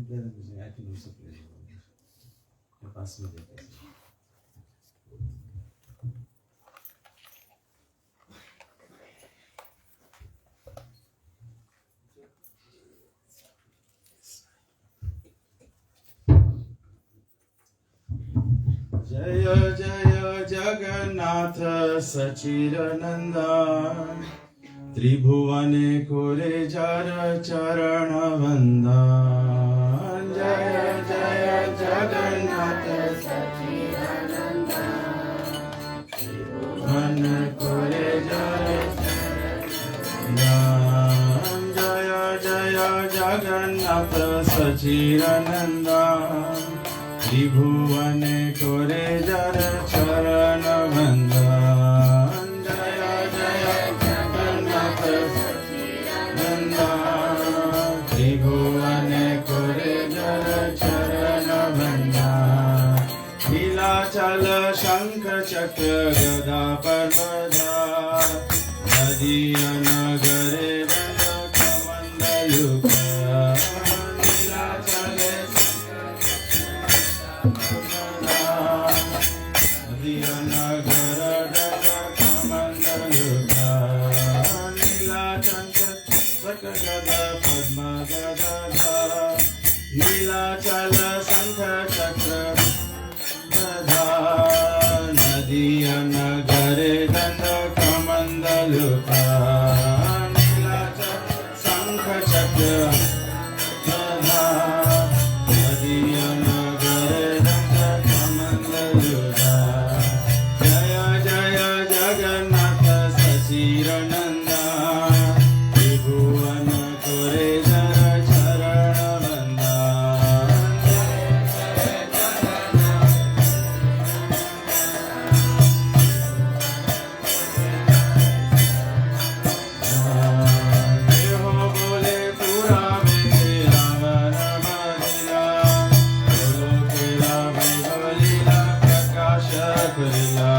I can also play the pass me the जय जय जगन्नाथ सचिरनंदा त्रिभुवने कोरे जर चरण वंदा जय जय जगन्नाथ सचिरनंदा त्रिभुवन कोरे जर जय जय जगन्नाथ सचिरनंदा त्रिभुवन कोरे जर चरण वंदन जय जय जगन्नाथ सचिदानंदा त्रिभुवन कोरे जर चरण वंदन नीलाचल शंख चक्र गदा पर्वता नदी नगरे दंड कमंडलुक नीलाचल शंख चक्र गदा नदी नगरे दंड कमंडलुका नीलाचल शंख चक्र गदा नदी नगरे दंड कमंडलुका जय जय जगन्नाथ सचिरनंदा त्रिभुवन कोरे जर चरण वंदा देहो बोले पूरा में रावण बलिला बोलो केला बलिला प्रकाश करिला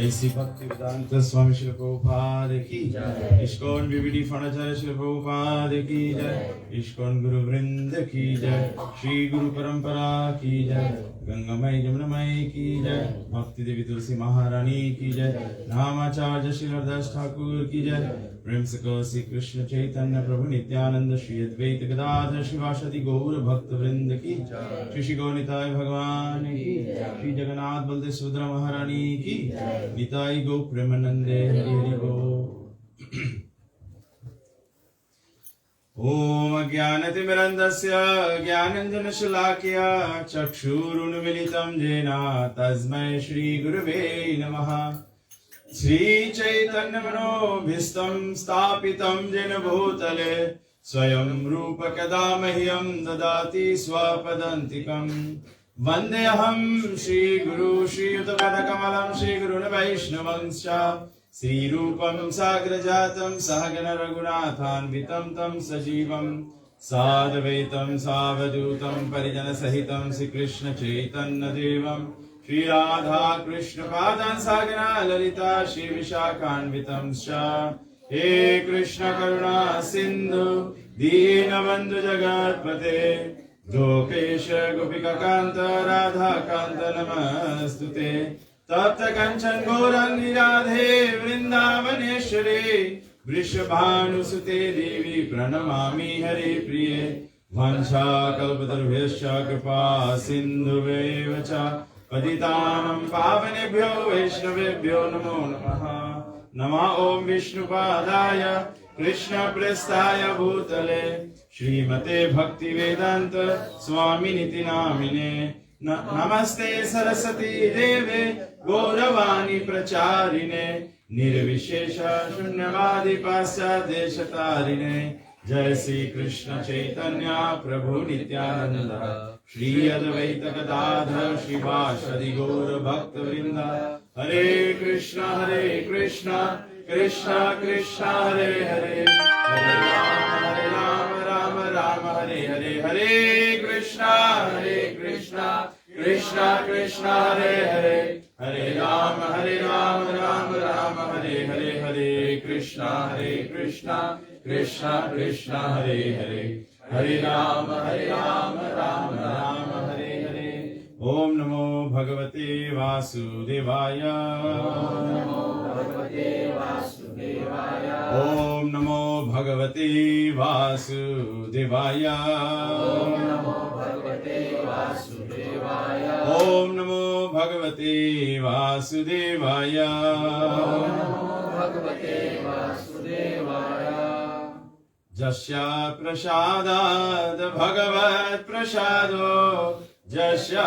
ऐसी भक्ति वेदांत स्वामी श्री प्रभुपाद की जय। इस्कॉन विविधि फणाचार्य श्री प्रभुपाद की जय। इस्कॉन गुरु वृंद की जय। श्री गुरु परंपरा की जय। गंगामय जमुनामय की जय। भक्ति देवी तुलसी महारानी की जय। नामाचार्य श्री हरदास ठाकुर की जय। प्रेम से कहो श्री कृष्ण चैतन्य प्रभु नित्यानंद श्री अद्वैत गदाधर शिवासदि गौर भक्त वृंद की जय। श्री गौनिताय भगवान की जय। श्री जगन्नाथ बलदेव सुभद्रा महारानी की जय। निताई गौ प्रेमानंदे हरि हरि गो। ओम अज्ञानतिमिरन्धस्य ज्ञानाञ्जनशलाकया चक्षुरुन्मीलितं येन तस्मै श्री गुरवे नमः। श्री चैतन्य मनोभीष्टं स्थापितं येन भूतले स्वयं रूप कदा मह्यं ददाति स्वपदान्तिकं। वन्देऽहं श्रीगुरु श्रीयुतपदकमलं श्रीगुरुन् वैष्णवंश्च श्रीरूपं साग्रजातं सहगण रघुनाथान्वितं तं सजीवं साद्वैतं सावधूतं परिजनसहितं श्रीकृष्ण चैतन्यदेवं श्री राधा कृष्ण पादान् सहगण ललिता श्री विशाखान्वितं च। हे कृष्ण करुणा सिंधु दीनबन्धु जगत्पते गोपेश गोपिकान्त राधा कान्त नमस्तुते। तप्त कंचन गौरांगी राधे वृंदावनेश्वरी वृषभानुसुते देवी प्रणमामि हरि प्रिये। वंशाकल्पतरुभ्यश्च कृपा सिन्धुभ्यैव च पतितानां पावनेभ्यो वैष्णवेभ्यो नमो नमः। नमः ओम विष्णुपादाय कृष्णप्रेष्ठाय भूतले श्रीमते भक्तिवेदांत स्वामिनिति नामिने। नमस्ते सरस्वती देवे गौरवाणी प्रचारिणे निर्विशेष शून्यवादी पाश्चादेशतारिणे। जय श्री कृष्ण चैतन्य प्रभु नित्यानंद श्री अद्वैत गदाधर श्रीवासदि गौर भक्त वृंद। हरे कृष्ण कृष्ण कृष्ण हरे हरे हरे राम राम राम हरे हरे। हरे कृष्ण कृष्ण कृष्ण हरे हरे हरे राम राम राम हरे हरे। हरे कृष्ण कृष्ण कृष्ण हरे हरे हरे राम राम राम हरे हरे। ओम नमो भगवते वासुदेवाय। ओम नमो भगवते वासुदेवाय। ओम नमो भगवते वासुदेवाय। ओम नमो भगवते वासुदेवाय। ओम नमो भगवते वासुदेवाय। ओम नमो भगवते वासुदेवाय। जस्य प्रसादात् भगवत् प्रसादो जस्य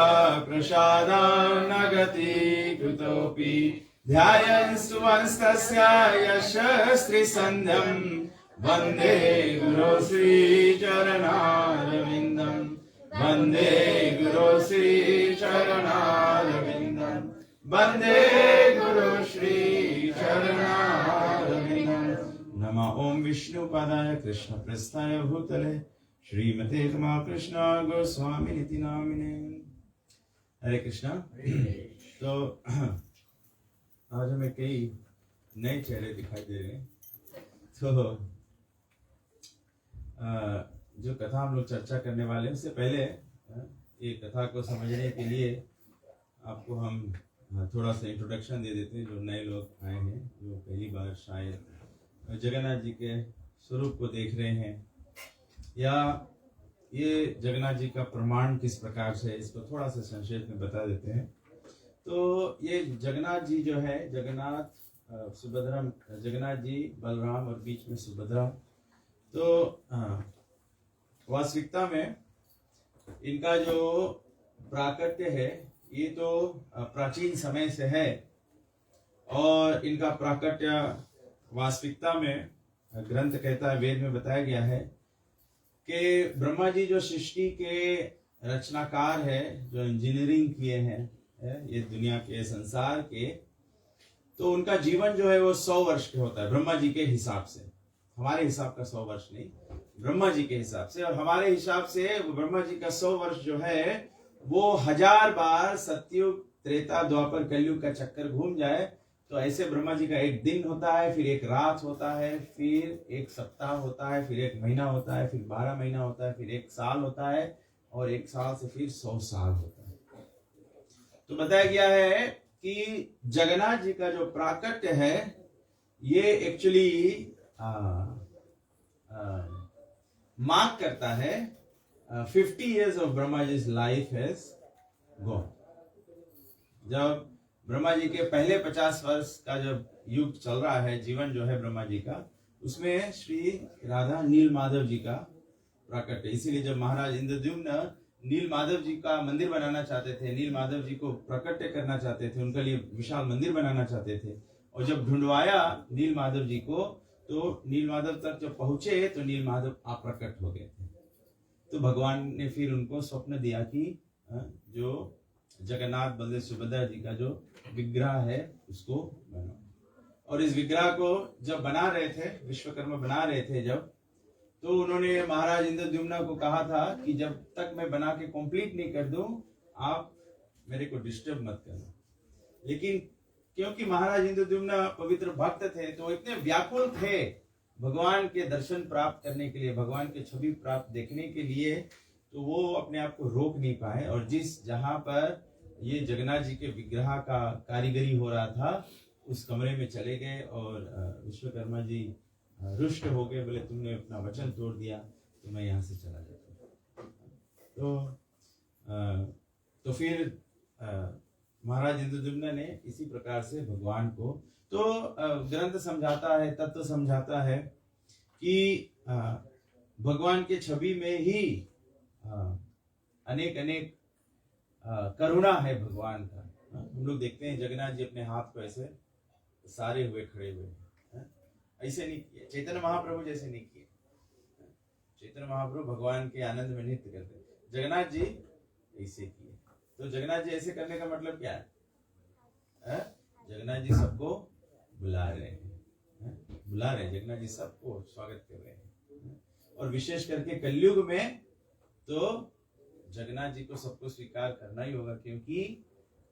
प्रसादान् न गति कुतोऽपि। ध्यायन् सुवंस्तस्य यशस्त्रिसन्ध्यं वन्दे गुरो श्रीचरणारविन्दं। वन्दे गुरो श्रीचरणारविन्दं। वन्दे गुरो श्रीचरणारविन्दं। नमः ओम विष्णुपादाय कृष्णप्रेष्ठाय भूतले श्रीमते कृष्ण गोस्वामी निति नामिने। हरे कृष्णा। तो आज हमें कई नए चेहरे दिखाई दे रहे हैं। तो जो कथा हम लोग चर्चा करने वाले हैं उससे पहले ये कथा को समझने के लिए आपको हम थोड़ा सा इंट्रोडक्शन दे देते हैं। जो नए लोग आए हैं, जो पहली बार शायद जगन्नाथ जी के स्वरूप को देख रहे हैं, या ये जगन्नाथ जी का प्रमाण किस प्रकार से है, इसको थोड़ा सा संक्षेप में बता देते हैं। तो ये जगन्नाथ जी जो है, जगन्नाथ सुभद्रा, जगन्नाथ जी बलराम और बीच में सुभद्रा। तो वास्तविकता में इनका जो प्राकट्य है ये तो प्राचीन समय से है, और इनका प्राकट्य वास्तविकता में ग्रंथ कहता है, वेद में बताया गया है कि ब्रह्मा जी जो सृष्टि के रचनाकार है, जो इंजीनियरिंग किए हैं ये दुनिया के संसार के, तो उनका जीवन जो है वो 100 वर्ष के होता है ब्रह्मा जी के हिसाब से। हमारे हिसाब का 100 वर्ष नहीं, ब्रह्मा जी के हिसाब से। और हमारे हिसाब से ब्रह्मा जी का 100 वर्ष जो है वो 1000 बार सतयुग त्रेता द्वापर कलयुग का चक्कर घूम जाए तो ऐसे ब्रह्मा जी का एक दिन होता है, फिर एक रात होता है, फिर एक सप्ताह होता है, फिर एक महीना होता है, फिर 12 महीना होता है, फिर एक साल होता है, और एक साल से फिर 100 साल होता है। तो बताया गया है कि जगन्नाथ जी का जो प्राकट्य है ये एक्चुअली मार्क करता है 50 years of Brahma ji life has gone. जब ब्रह्मा जी के पहले 50 वर्ष का जब युग चल रहा है, जीवन जो है ब्रह्मा जी का, उसमें श्री राधा नील माधव जी का प्राकट्य। इसीलिए जब महाराज इंद्रद्युम्न नील माधव जी का मंदिर बनाना चाहते थे, नील माधव जी को प्रकट्य करना चाहते थे, उनके लिए विशाल मंदिर बनाना चाहते थे, और जब ढूंढवाया नील माधव जी को, तो नील माधव तक जब पहुंचे तो नील माधव अप्रकट हो गए थे। तो भगवान ने फिर उनको स्वप्न दिया कि जो जगन्नाथ बलदेव सुभद्रा जी का जो विग्रह है उसको बनाओ। और इस विग्रह को जब बना रहे थे, विश्वकर्मा बना रहे थे जब, तो उन्होंने महाराज इंद्रद्युम्न को कहा था कि जब तक मैं बना के कंप्लीट नहीं कर दूं, आप मेरे को डिस्टर्ब मत करना। लेकिन क्योंकि महाराज इंद्रद्युम्न पवित्र भक्त थे, तो इतने व्याकुल थे भगवान के दर्शन प्राप्त करने के लिए, भगवान के छवि प्राप्त देखने के लिए, तो वो अपने आप को रोक नहीं पाए, और जिस जहां पर ये जगन्नाथ जी के विग्रह का कारीगरी हो रहा था उस कमरे में चले गए, और विश्वकर्मा जी रुष्ट हो गए, बोले तुमने अपना वचन तोड़ दिया, तो मैं यहाँ से चला जाता हूँ। तो फिर महाराज इंद्रद्युम्न ने इसी प्रकार से भगवान को, तो ग्रंथ समझाता है, तत्व समझाता है कि भगवान के छवि में ही अनेक अनेक करुणा है भगवान का। हम लोग देखते हैं जगन्नाथ जी अपने हाथ को ऐसे सारे हुए खड़े हुए, ऐसे नहीं किए, चैतन्य महाप्रभु जैसे नहीं किए। चैतन्य महाप्रभु भगवान के आनंद में नृत्य करते, जगन्नाथ जी ऐसे किए। तो जगन्नाथ जी ऐसे करने का मतलब क्या है? जगन्नाथ जी सबको बुला रहे हैं, बुला रहे हैं, जगन्नाथ जी सबको स्वागत कर रहे हैं। और विशेष करके कलयुग में तो जगन्नाथ जी को सबको स्वीकार करना ही होगा, क्योंकि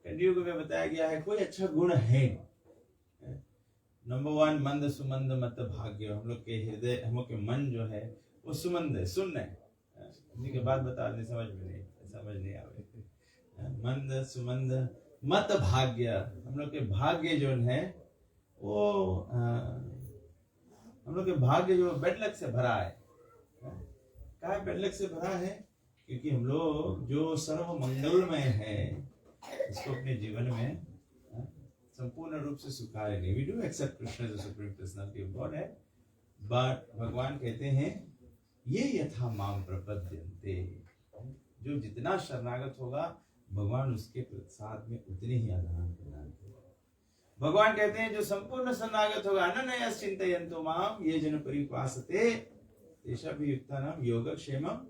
कलयुग में बताया गया है कोई अच्छा गुण है। नंबर 1 मंद सुमंद मत भाग्य। हम लोग के हृदय, हम लोग के मन जो है वो सुमंद है, सुन्न है। इन्हीं के बाद बता दें, समझ नहीं आवे। मंद सुमंद मत भाग्य, हम लोग के भाग्य जो है वो हम लोग के भाग्य जो बेड लक से भरा है। क्या बेड लक से भरा है? क्योंकि हम लोग जो सर्व मंगलमय है इसको अपने जीवन में संपूर्ण रूप से स्वीकार नहीं। वी डू एक्सेप्ट कृष्ण जो सुप्रीम पर्सनालिटी ऑफ गॉड है, बट भगवान कहते हैं ये यथा माम प्रपद्यन्ते, जो जितना शरणागत होगा भगवान उसके साथ में उतने ही आदान प्रदान करेगा। भगवान कहते हैं जो संपूर्ण शरणागत होगा, अनन्यस चिंतयन्तो माम ये जन परिपासते तेषाभियुक्तानां योगक्षेमं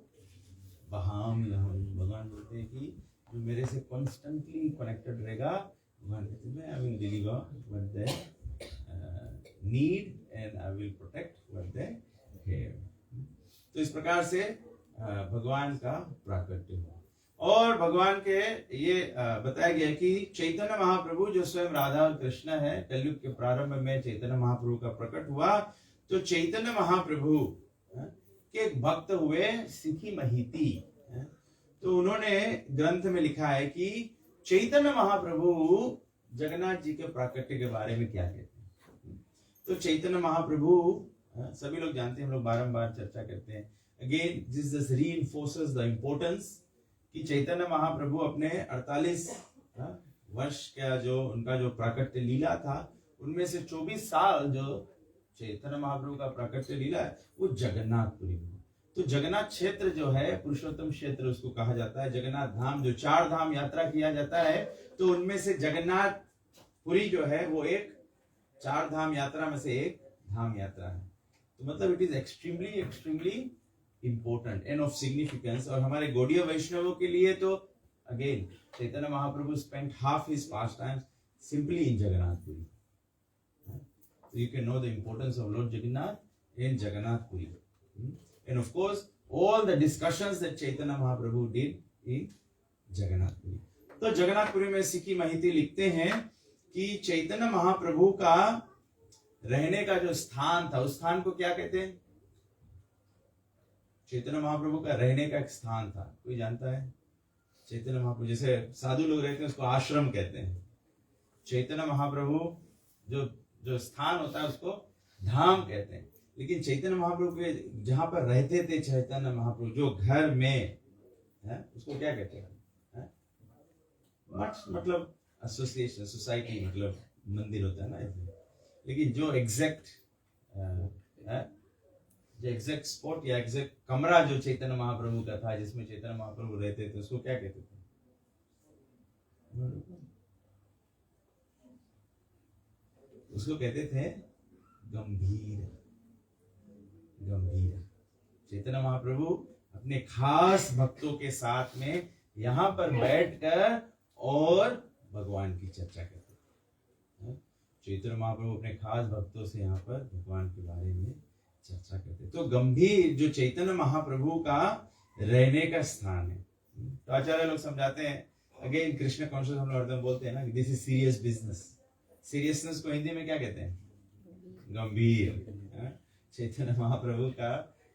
वहाम्यहम्। भगवान बोलते हैं कि जो मेरे से कॉन्स्टेंटली कनेक्टेड रहेगा, भगवान कहते हैं I will deliver what they need and I will protect what they have. तो इस प्रकार से भगवान का प्राकट्य हुआ। और भगवान के ये बताया गया कि चैतन्य महाप्रभु जो स्वयं राधा और कृष्ण है, कलयुग के प्रारंभ में चैतन्य महाप्रभु का प्रकट हुआ। तो चैतन्य महाप्रभु के एक भक्त हुए सिखी महिती। तो उन्होंने ग्रंथ में लिखा है कि चैतन्य महाप्रभु जगन्नाथ जी के प्राकट्य के बारे में क्या कहते हैं। तो चैतन्य महाप्रभु सभी लोग जानते हैं, हम लोग बारंबार चर्चा करते हैं। अगेन दिस रीइंफोर्सेस द इम्पोर्टेंस कि चैतन्य महाप्रभु अपने 48 वर्ष का जो उनका जो प्राकट्य लीला था, उनमें से 24 साल जो चैतन्य महाप्रभु का प्राकट्य लीला है वो जगन्नाथपुरी में। तो जगन्नाथ क्षेत्र जो है, पुरुषोत्तम क्षेत्र उसको कहा जाता है। जगन्नाथ धाम, जो 4 धाम यात्रा किया जाता है, तो उनमें से जगन्नाथपुरी जो है वो एक 4 धाम यात्रा में से एक धाम यात्रा है। तो मतलब it is extremely important and of significance. और हमारे गौड़ीय वैष्णवों के लिए तो again Chaitanya Mahaprabhu spent half his past time simply in Jagannathpuri. So you can know the importance of Lord Jagannath in Jagannath Puri. And of course, all the discussions that Chaitanya Mahaprabhu did in Jagannath Puri. तो जगन्नाथ पुरी में सिखी महिती लिखते हैं कि चैतन्य महाप्रभु का रहने का जो स्थान था, उस स्थान को क्या कहते हैं? चैतन्य महाप्रभु का रहने का एक स्थान था, कोई जानता है? चैतन्य महाप्रभु जैसे साधु लोग रहते हैं उसको आश्रम कहते हैं। चैतन्य महाप्रभु जो जो स्थान होता है उसको धाम कहते हैं। लेकिन चैतन्य महाप्रभु के जहां पर रहते थे चैतन्य महाप्रभु, जो घर में है, उसको क्या कहते हैं? मठ मतलब एसोसिएशन, सोसाइटी मतलब मंदिर होता है ना ऐसे। लेकिन जो एग्जैक्ट स्पॉट या एग्जैक्ट कमरा जो चैतन्य महाप्रभु का था, जिसमें चैतन्य महाप्रभु रहते थे, उसको क्या कहते थे? उसको कहते थे गंभीर। गंभीर। चैतन्य महाप्रभु अपने खास भक्तों के साथ में यहाँ पर बैठकर और भगवान की चर्चा करते थे। चैतन्य महाप्रभु अपने खास भक्तों से यहाँ पर भगवान के बारे में चर्चा करते। तो गंभीर जो चैतन्य महाप्रभु का रहने का स्थान है। तो आचार्य लोग समझाते हैं, अगेन कृष्ण कॉन्शियस हम लोग बोलते हैं ना, this is serious business. Seriousness को हिंदी में क्या कहते हैं? गंभीर। चैतन्य महाप्रभु का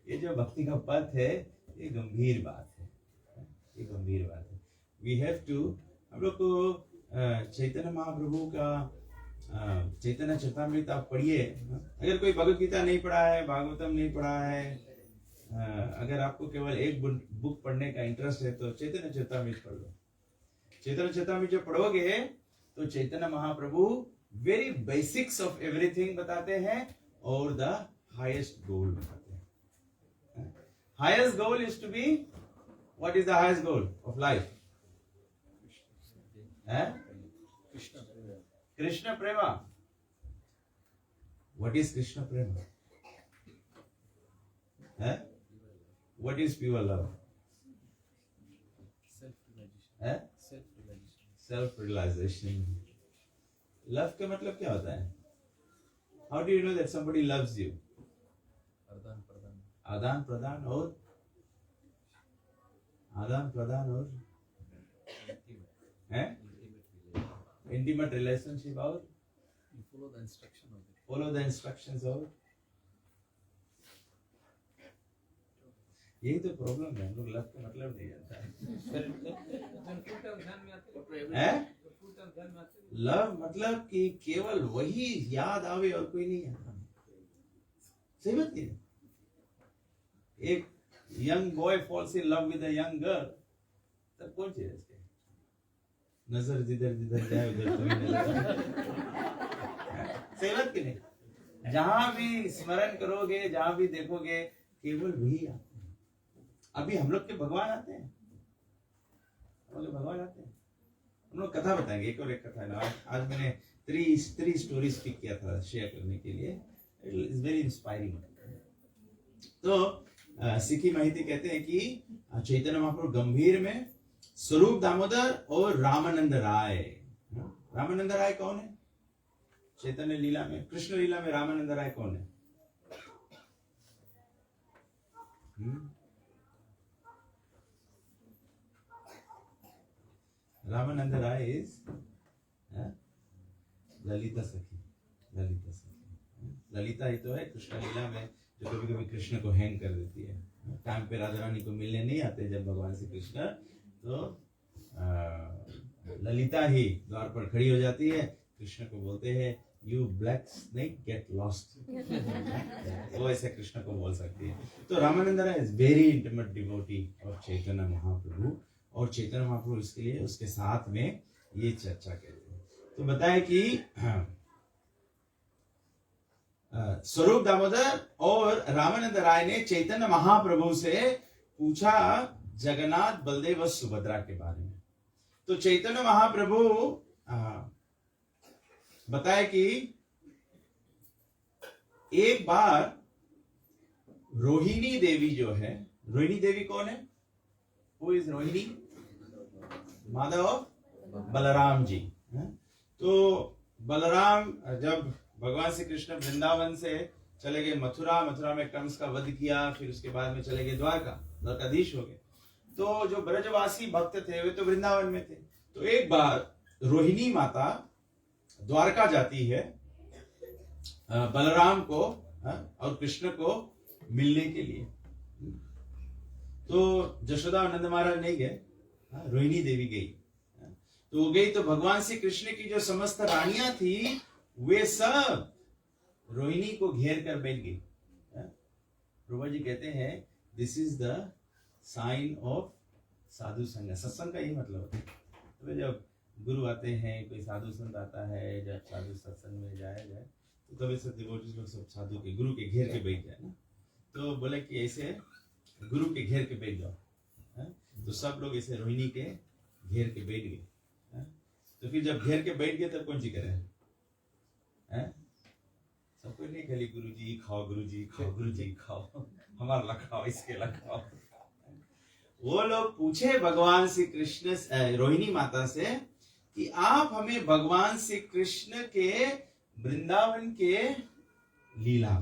ये जो भक्ति का पथ है, ये गंभीर बात है, ये गंभीर बात है। वी हैव टू, हम लोग को चैतन्य महाप्रभु का चैतन्य चरितामृत आप पढ़िए। अगर कोई भगवत गीता नहीं पढ़ा है, भागवतम नहीं पढ़ा है, अगर आपको केवल एक बुक पढ़ने का इंटरेस्ट है तो चैतन्य चरितामृत पढ़ लो। चैतन्य चरितामृत जब पढ़ोगे तो Chaitanya Mahaprabhu very basics of everything बताते हैं और द हाईएस्ट गोल बताते हैं। Highest goal is to be, what is the highest goal of life? Krishna prema. What is Krishna prema? What is pure love? Self-realization. Love का मतलब क्या होता है? How do you know that somebody loves you? आदान प्रदान और intimate relationship और follow the instruction of it. Follow the instructions और यही तो प्रॉब्लम है, हम लोग लव का मतलब नहीं जानता है। लव मतलब कि केवल वही याद आवे और कोई नहीं आता। सही बात नहीं? एक young boy falls in love with a young girl, तब कौन चाहिए इसके? नजर जिधर जिधर जाए उधर कोई नजर। सही बात कि नहीं? जहां भी स्मरण करोगे, जहां भी देखोगे, केवल वही आते हैं। अभी हम लोग के भगवान आते हैं, हम लोग भगवान आते हैं। हम लोग कथा बताएंगे, एक और एक कथा है ना। आज मैंने थ्री स्टोरीज पिक किया था शेयर करने के लिए। It is very inspiring. तो सिखी माहिती कहते हैं कि चैतन्य महाप्रभु गंभीर में स्वरूप दामोदर और रामानंद राय। रामानंद राय कौन है? चैतन्य लीला में, कृष्ण लीला में रामानंद राय कौन है? रामानंद राय इज ललिता सखी। ललिता सखी, ललिता ही तो है कृष्ण लीला में, जो कभी कभी कृष्ण को हैंग कर देती है। टाइम पे राधा रानी को मिलने नहीं आते जब भगवान श्री कृष्ण, तो ललिता ही द्वार पर खड़ी हो जाती है, कृष्ण को बोलते हैं you black snake get lost. वो ऐसे कृष्ण को बोल सकती है। तो Ramananda Rai is very intimate devotee of Chaitanya Mahaprabhu, और चैतन्य महाप्रभु इसके लिए उसके साथ में ये चर्चा करते हैं। तो बताए कि स्वरूप दामोदर और रामानंद राय ने चैतन्य महाप्रभु से पूछा जगन्नाथ, बलदेव और सुभद्रा के बारे में। तो चैतन्य महाप्रभु बताए कि एक बार रोहिणी देवी जो है, रोहिणी देवी कौन है? Who is Rohini? माधव बलराम जी। तो बलराम जब भगवान श्री कृष्ण वृंदावन से चले गए मथुरा, मथुरा में कंस का वध किया, फिर उसके बाद में चले गए द्वारकाधीश हो गए। तो जो ब्रजवासी भक्त थे वे तो वृंदावन में थे। तो एक बार रोहिणी माता द्वारका जाती है बलराम को और कृष्ण को मिलने के लिए। तो जशोदा और नंद महाराज नहीं गए, रोहिणी देवी गई। तो वो गई तो भगवान श्री कृष्ण की जो समस्त रानियां थी वे सब रोहिणी को घेर कर बैठ गई। प्रभु जी कहते हैं this is the sign of sadhu sanga. सत्संग का यही मतलब होता है। तो जब गुरु आते हैं, कोई साधु संत आता है, जब साधु सत्संग में जाया जाए तो तभी सब डिवोटीज लोग सब साधु के गुरु के घेर के बैठ जाए ना। तो बोले कि ऐसे गुरु के घेर के बैठ जाओ। तो सब लोग ऐसे रोहिणी के घेर के बैठ गए। तो फिर जब घेर के बैठ गए तब कौन सी करे? सब कोई नहीं, खाली गुरु जी खाओ, गुरु जी खाओ, गुरु जी खाओ, हमारा लखाओ, इसके लखाओ। वो लोग पूछे भगवान श्री कृष्ण रोहिणी माता से कि आप हमें भगवान श्री कृष्ण के वृंदावन के लीला,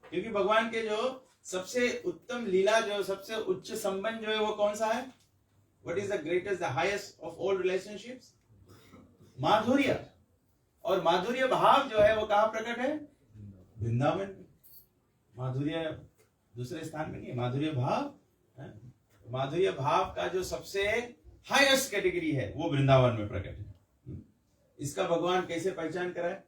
क्योंकि भगवान के जो सबसे उत्तम लीला, जो सबसे उच्च संबंध जो है वो कौन सा है? What is the greatest, the highest of all relationships? माधुर्य। और माधुर्य भाव जो है वो कहाँ प्रकट है? वृंदावन में। माधुर्य दूसरे स्थान में नहीं है। माधुर्य भाव, माधुर्य भाव का जो सबसे हाईएस्ट कैटेगरी है वो वृंदावन में प्रकट है। इसका भगवान कैसे पहचान कराए?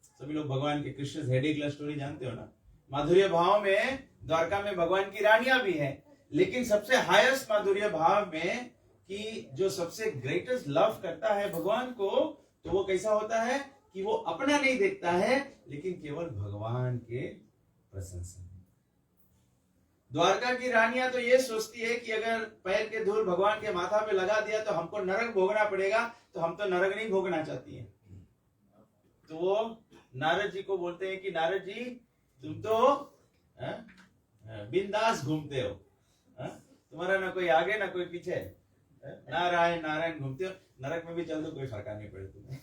सभी लोग भगवान के कृष्ण हेडेक लव स्टोरी जानते हो ना। माधुर्य भाव में द्वारका में भगवान की रानियां भी हैं, लेकिन सबसे हाईएस्ट माधुर्य भाव में कि जो सबसे ग्रेटेस्ट लव करता है भगवान को, तो वो कैसा होता है कि वो अपना नहीं देखता है लेकिन केवल भगवान के प्रशंसा। द्वारका की रानियां तो ये सोचती है कि अगर पैर के धूल भगवान के माथा पे लगा दिया तो हमको नरक भोगना पड़ेगा, तो हम तो नरक नहीं भोगना चाहती है। तो वो नारद जी को बोलते हैं कि नारद जी तुम तो बिंदास घूमते हो, तुम्हारा ना कोई आगे ना कोई पीछे, नारायण नारायण घूमते हो, नरक में भी चल दो, कोई फर्क नहीं पड़े तुम्हें।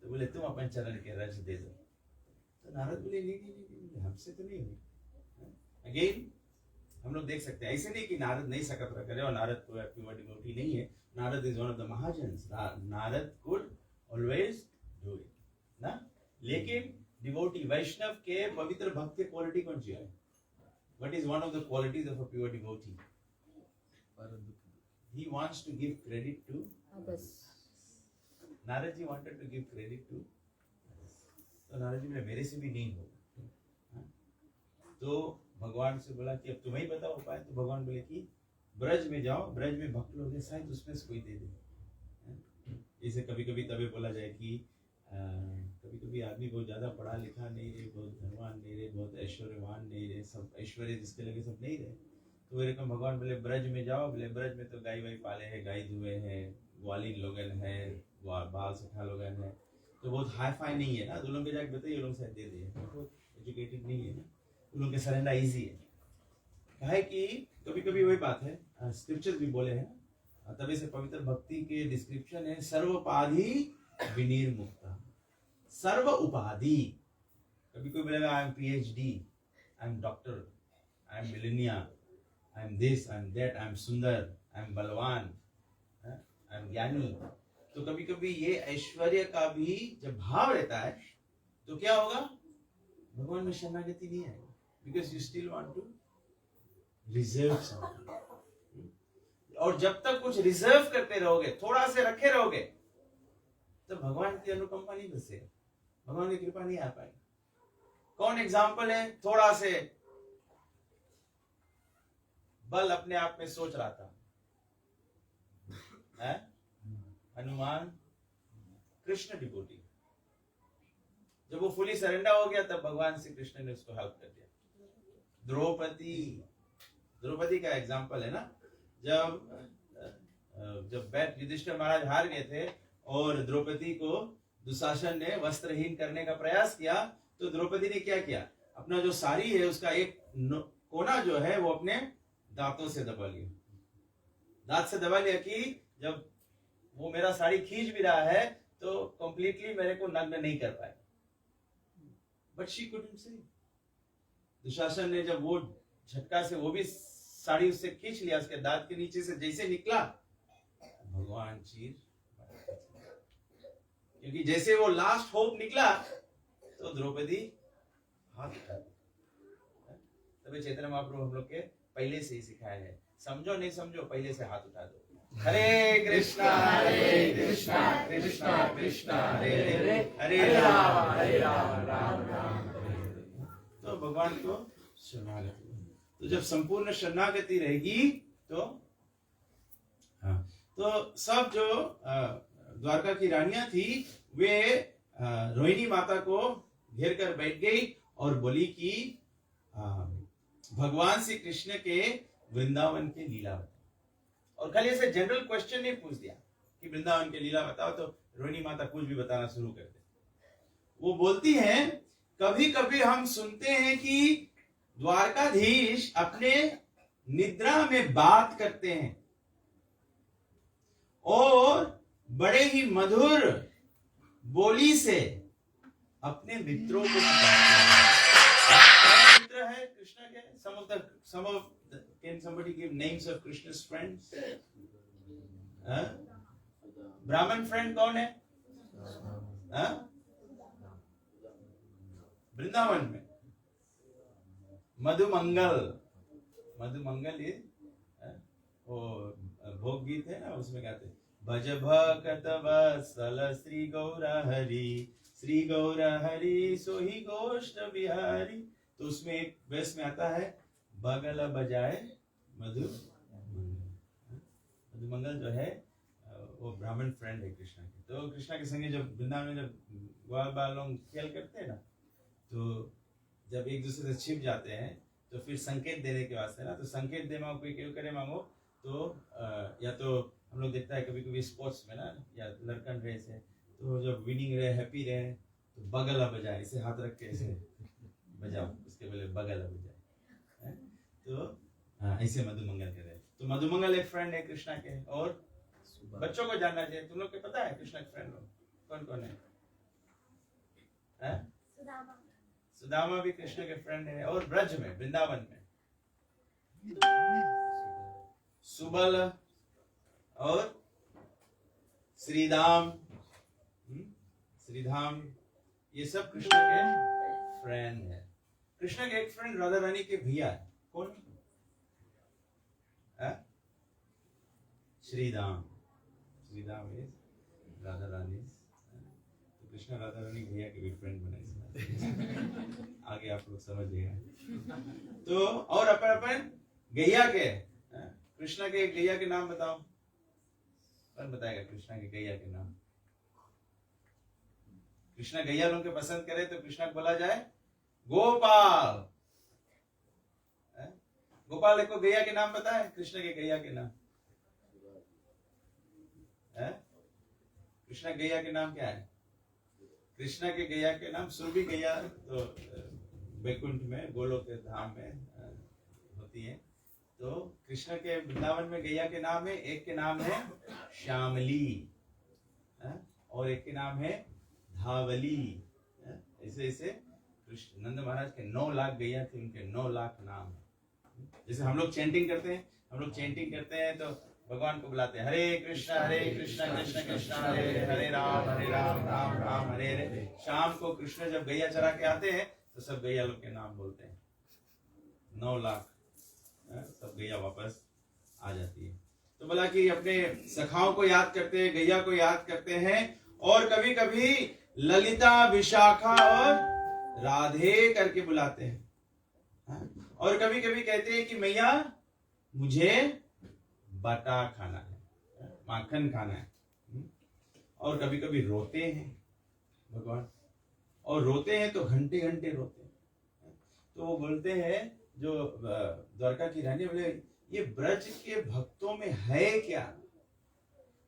तो बोले तुम अपन चरण के रस दे दो। तो नारद बोले नहीं, हमसे तो नहीं हुई। अगेन हम लोग देख सकते हैं, ऐसे नहीं कि नारद नहीं सकत करे और नारद को प्योर डिवोटी नहीं है। Narad is one of the mahajans, Narad could always do it ना। लेकिन डिवोटी वैष्णव के पवित्र भक्त की क्वालिटी कौन सी है? What is one of the qualities of a pure devotee? He wants to give credit to others. Narad ji wanted to give credit to others. तो नारद जी बोले मेरे से भी नहीं होगा। तो भगवान से बोला कि अब तुम्हें ही बताओ उपाय। तो भगवान बोले कि ब्रज में जाओ, ब्रज में भक्त लोग हैं, शायद उसमें से कोई दे दे। जैसे कभी कभी तभी बोला जाए कि कभी कभी आदमी बहुत ज्यादा पढ़ा लिखा नहीं रहे, बहुत धनवान नहीं रहे, बहुत ऐश्वर्यवान नहीं रहे, सब ऐश्वर्य जिसके लगे सब नहीं रहे। तो मेरे को भगवान बोले ब्रज में जाओ। बोले ब्रज में तो गाय वाई पाले हैं, गाय धुए हैं, ग्वालिन लोगन है, बाल सठा लोगन है, तो बहुत हाई फाई नहीं है ना। तो लोग के जाके बताइए लोग शायद दे दिए, बहुत एजुकेटेड नहीं है ना, उन लोग के सरेंडर इजी है। कहे कि कभी कभी वही बात है, स्क्रिप्चर भी बोले हैं, तभी से पवित्र भक्ति के डिस्क्रिप्शन है सर्वोपाधि विनिर्मुक्ता। सर्व उपाधि, कभी कोई बोलेगा I am PhD, I am doctor, I am millionaire, I am this, I am that, I am सुंदर, I am बलवान, I am ज्ञानी। तो कभी कभी ये ऐश्वर्य का भी जब भाव रहता है तो क्या होगा? भगवान में शरणागति नहीं है, because you still want to reserve something। और जब तक कुछ रिजर्व करते रहोगे, थोड़ा से रखे रहोगे, तो भगवान की अनुकंपा नहीं बसेगा, भगवान की कृपा नहीं आ पाएगी। कौन एग्जाम्पल है? थोड़ा से बल अपने आप में सोच रहा था, हनुमान कृष्ण डिवोटी। जब वो फुली सरेंडर हो गया तब भगवान श्री कृष्ण ने उसको हेल्प कर दिया। द्रौपदी का एग्जांपल है ना। जब युधिष्ठिर महाराज हार गए थे और द्रौपदी को दुशासन ने वस्त्रहीन करने का प्रयास किया, तो द्रौपदी ने क्या किया? अपना जो साड़ी है उसका एक कोना जो है वो अपने दांतों से दबा लिया, दांत से दबा लिया कि जब वो मेरा साड़ी खींच भी रहा है तो कंप्लीटली मेरे को नग्न नहीं कर पाए। बट शी कुडंट से। दुशासन ने जब वो झटका से वो भी साड़ी उससे खींच लिया, उसके दांत के नीचे से जैसे निकला, भगवान चीर। क्योंकि जैसे वो लास्ट होप निकला तो द्रौपदी हाथ उठा दी। तभी चैतन्य महाप्रभु हम लोग के पहले से ही सिखाया है, समझो नहीं समझो पहले से हाथ उठा दो। हरे कृष्णा कृष्णा कृष्णा हरे हरे, हरे राम राम राम। तो भगवान को शरणागति, तो जब संपूर्ण शरणागति रहेगी तो हाँ, तो सब जो द्वारका की रानियां थी वे रोहिणी माता को घेर कर बैठ गई और बोली कि भगवान श्री कृष्ण के वृंदावन के लीला बताओ। और खाली ऐसे जनरल क्वेश्चन नहीं पूछ दिया कि वृंदावन के लीला बताओ, तो रोहिणी माता कुछ भी बताना शुरू कर दे। वो बोलती हैं, कभी कभी हम सुनते हैं कि द्वारकाधीश अपने निद्रा में बात करते हैं और बड़े ही मधुर बोली से अपने मित्रों को पुकारते हैं। मित्र है कृष्ण के, some of can somebody give names of Krishna's friends? ब्राह्मण फ्रेंड कौन है? वृंदावन में मधुमंगल, मधुमंगल ये वो भोग गीत है ना, उसमें गाते भज भक्त वत्सल श्री गौर हरि सोही गोष्ठ बिहारी। तो उसमें एक वेश में आता है बगल बजाए मधुमंगल जो है वो ब्राह्मण फ्रेंड है कृष्णा के। तो कृष्णा के संगे जब वृंदावन में जब ग्वाल बाल लोग खेल करते हैं ना, तो जब एक दूसरे से छिप जाते हैं तो फिर संकेत देने के वास्ते ना, तो संकेत दे मांगो, कोई क्यों करे मांगो, तो या तो हम लोग देखता है कभी कभी स्पोर्ट्स में ना, या लड़कन रेस है, तो जब विनिंग रहे, हैप्पी रहे, तो बगला बजाए, ऐसे हाथ रख के ऐसे बजाओ, उसके पहले बगला बजाए। तो ऐसे मधुमंगल करे। तो मधुमंगल एक फ्रेंड है कृष्णा के, और बच्चों को जानना चाहिए। तुम लोग को पता है कृष्णा के फ्रेंड लोग कौन कौन है? सुदामा भी कृष्ण के फ्रेंड है। और ब्रज में, वृंदावन में सुबल और श्रीधाम, श्रीधाम, ये सब कृष्ण के फ्रेंड है। कृष्ण के एक फ्रेंड राधा रानी के भैया है, कौन? श्रीधाम, श्रीधाम इज राधा रानी। तो कृष्ण राधा रानी भैया के भी फ्रेंड बने। आगे आप लोग समझिएगा। तो और अपन गैया के, कृष्णा के गैया के नाम बताओ, कौन बताएगा कृष्णा के गैया के नाम? कृष्णा गैया लोग के पसंद करे तो कृष्णा को बोला जाए गोपाल। गोपाल को गैया के नाम पता है? कृष्ण के गैया के नाम, कृष्ण गैया के नाम क्या है? कृष्ण के गैया के नाम सुरभि गैया, तो वैकुंठ में गोलोक के धाम में होती है। तो कृष्ण के वृंदावन में गैया के नाम है, एक के नाम है श्यामली, और एक के नाम है धावली। ऐसे ऐसे कृष्ण नंद महाराज के 9 लाख गैया थे, उनके 9 लाख नाम है। जैसे हम लोग चैंटिंग करते हैं, तो भगवान को बुलाते हैं हरे कृष्णा कृष्ण कृष्ण हरे हरे, राम राम राम हरे हरे। शाम को कृष्ण जब गैया चरा के आते हैं तो सब गैया लोग के नाम बोलते हैं, 9 लाख सब गैया वापस आ जाती है। तो बोला कि अपने सखाओं को याद करते हैं, गैया को याद करते हैं, और कभी कभी ललिता, विशाखा और राधे करके बुलाते हैं। और कभी कभी कहते हैं कि मैया मुझे बटा खाना है, माखन खाना है। और कभी कभी रोते हैं भगवान, और रोते हैं तो घंटे घंटे रोते हैं। तो वो बोलते हैं, जो द्वारका की रानी बोले, ये ब्रज के भक्तों में है क्या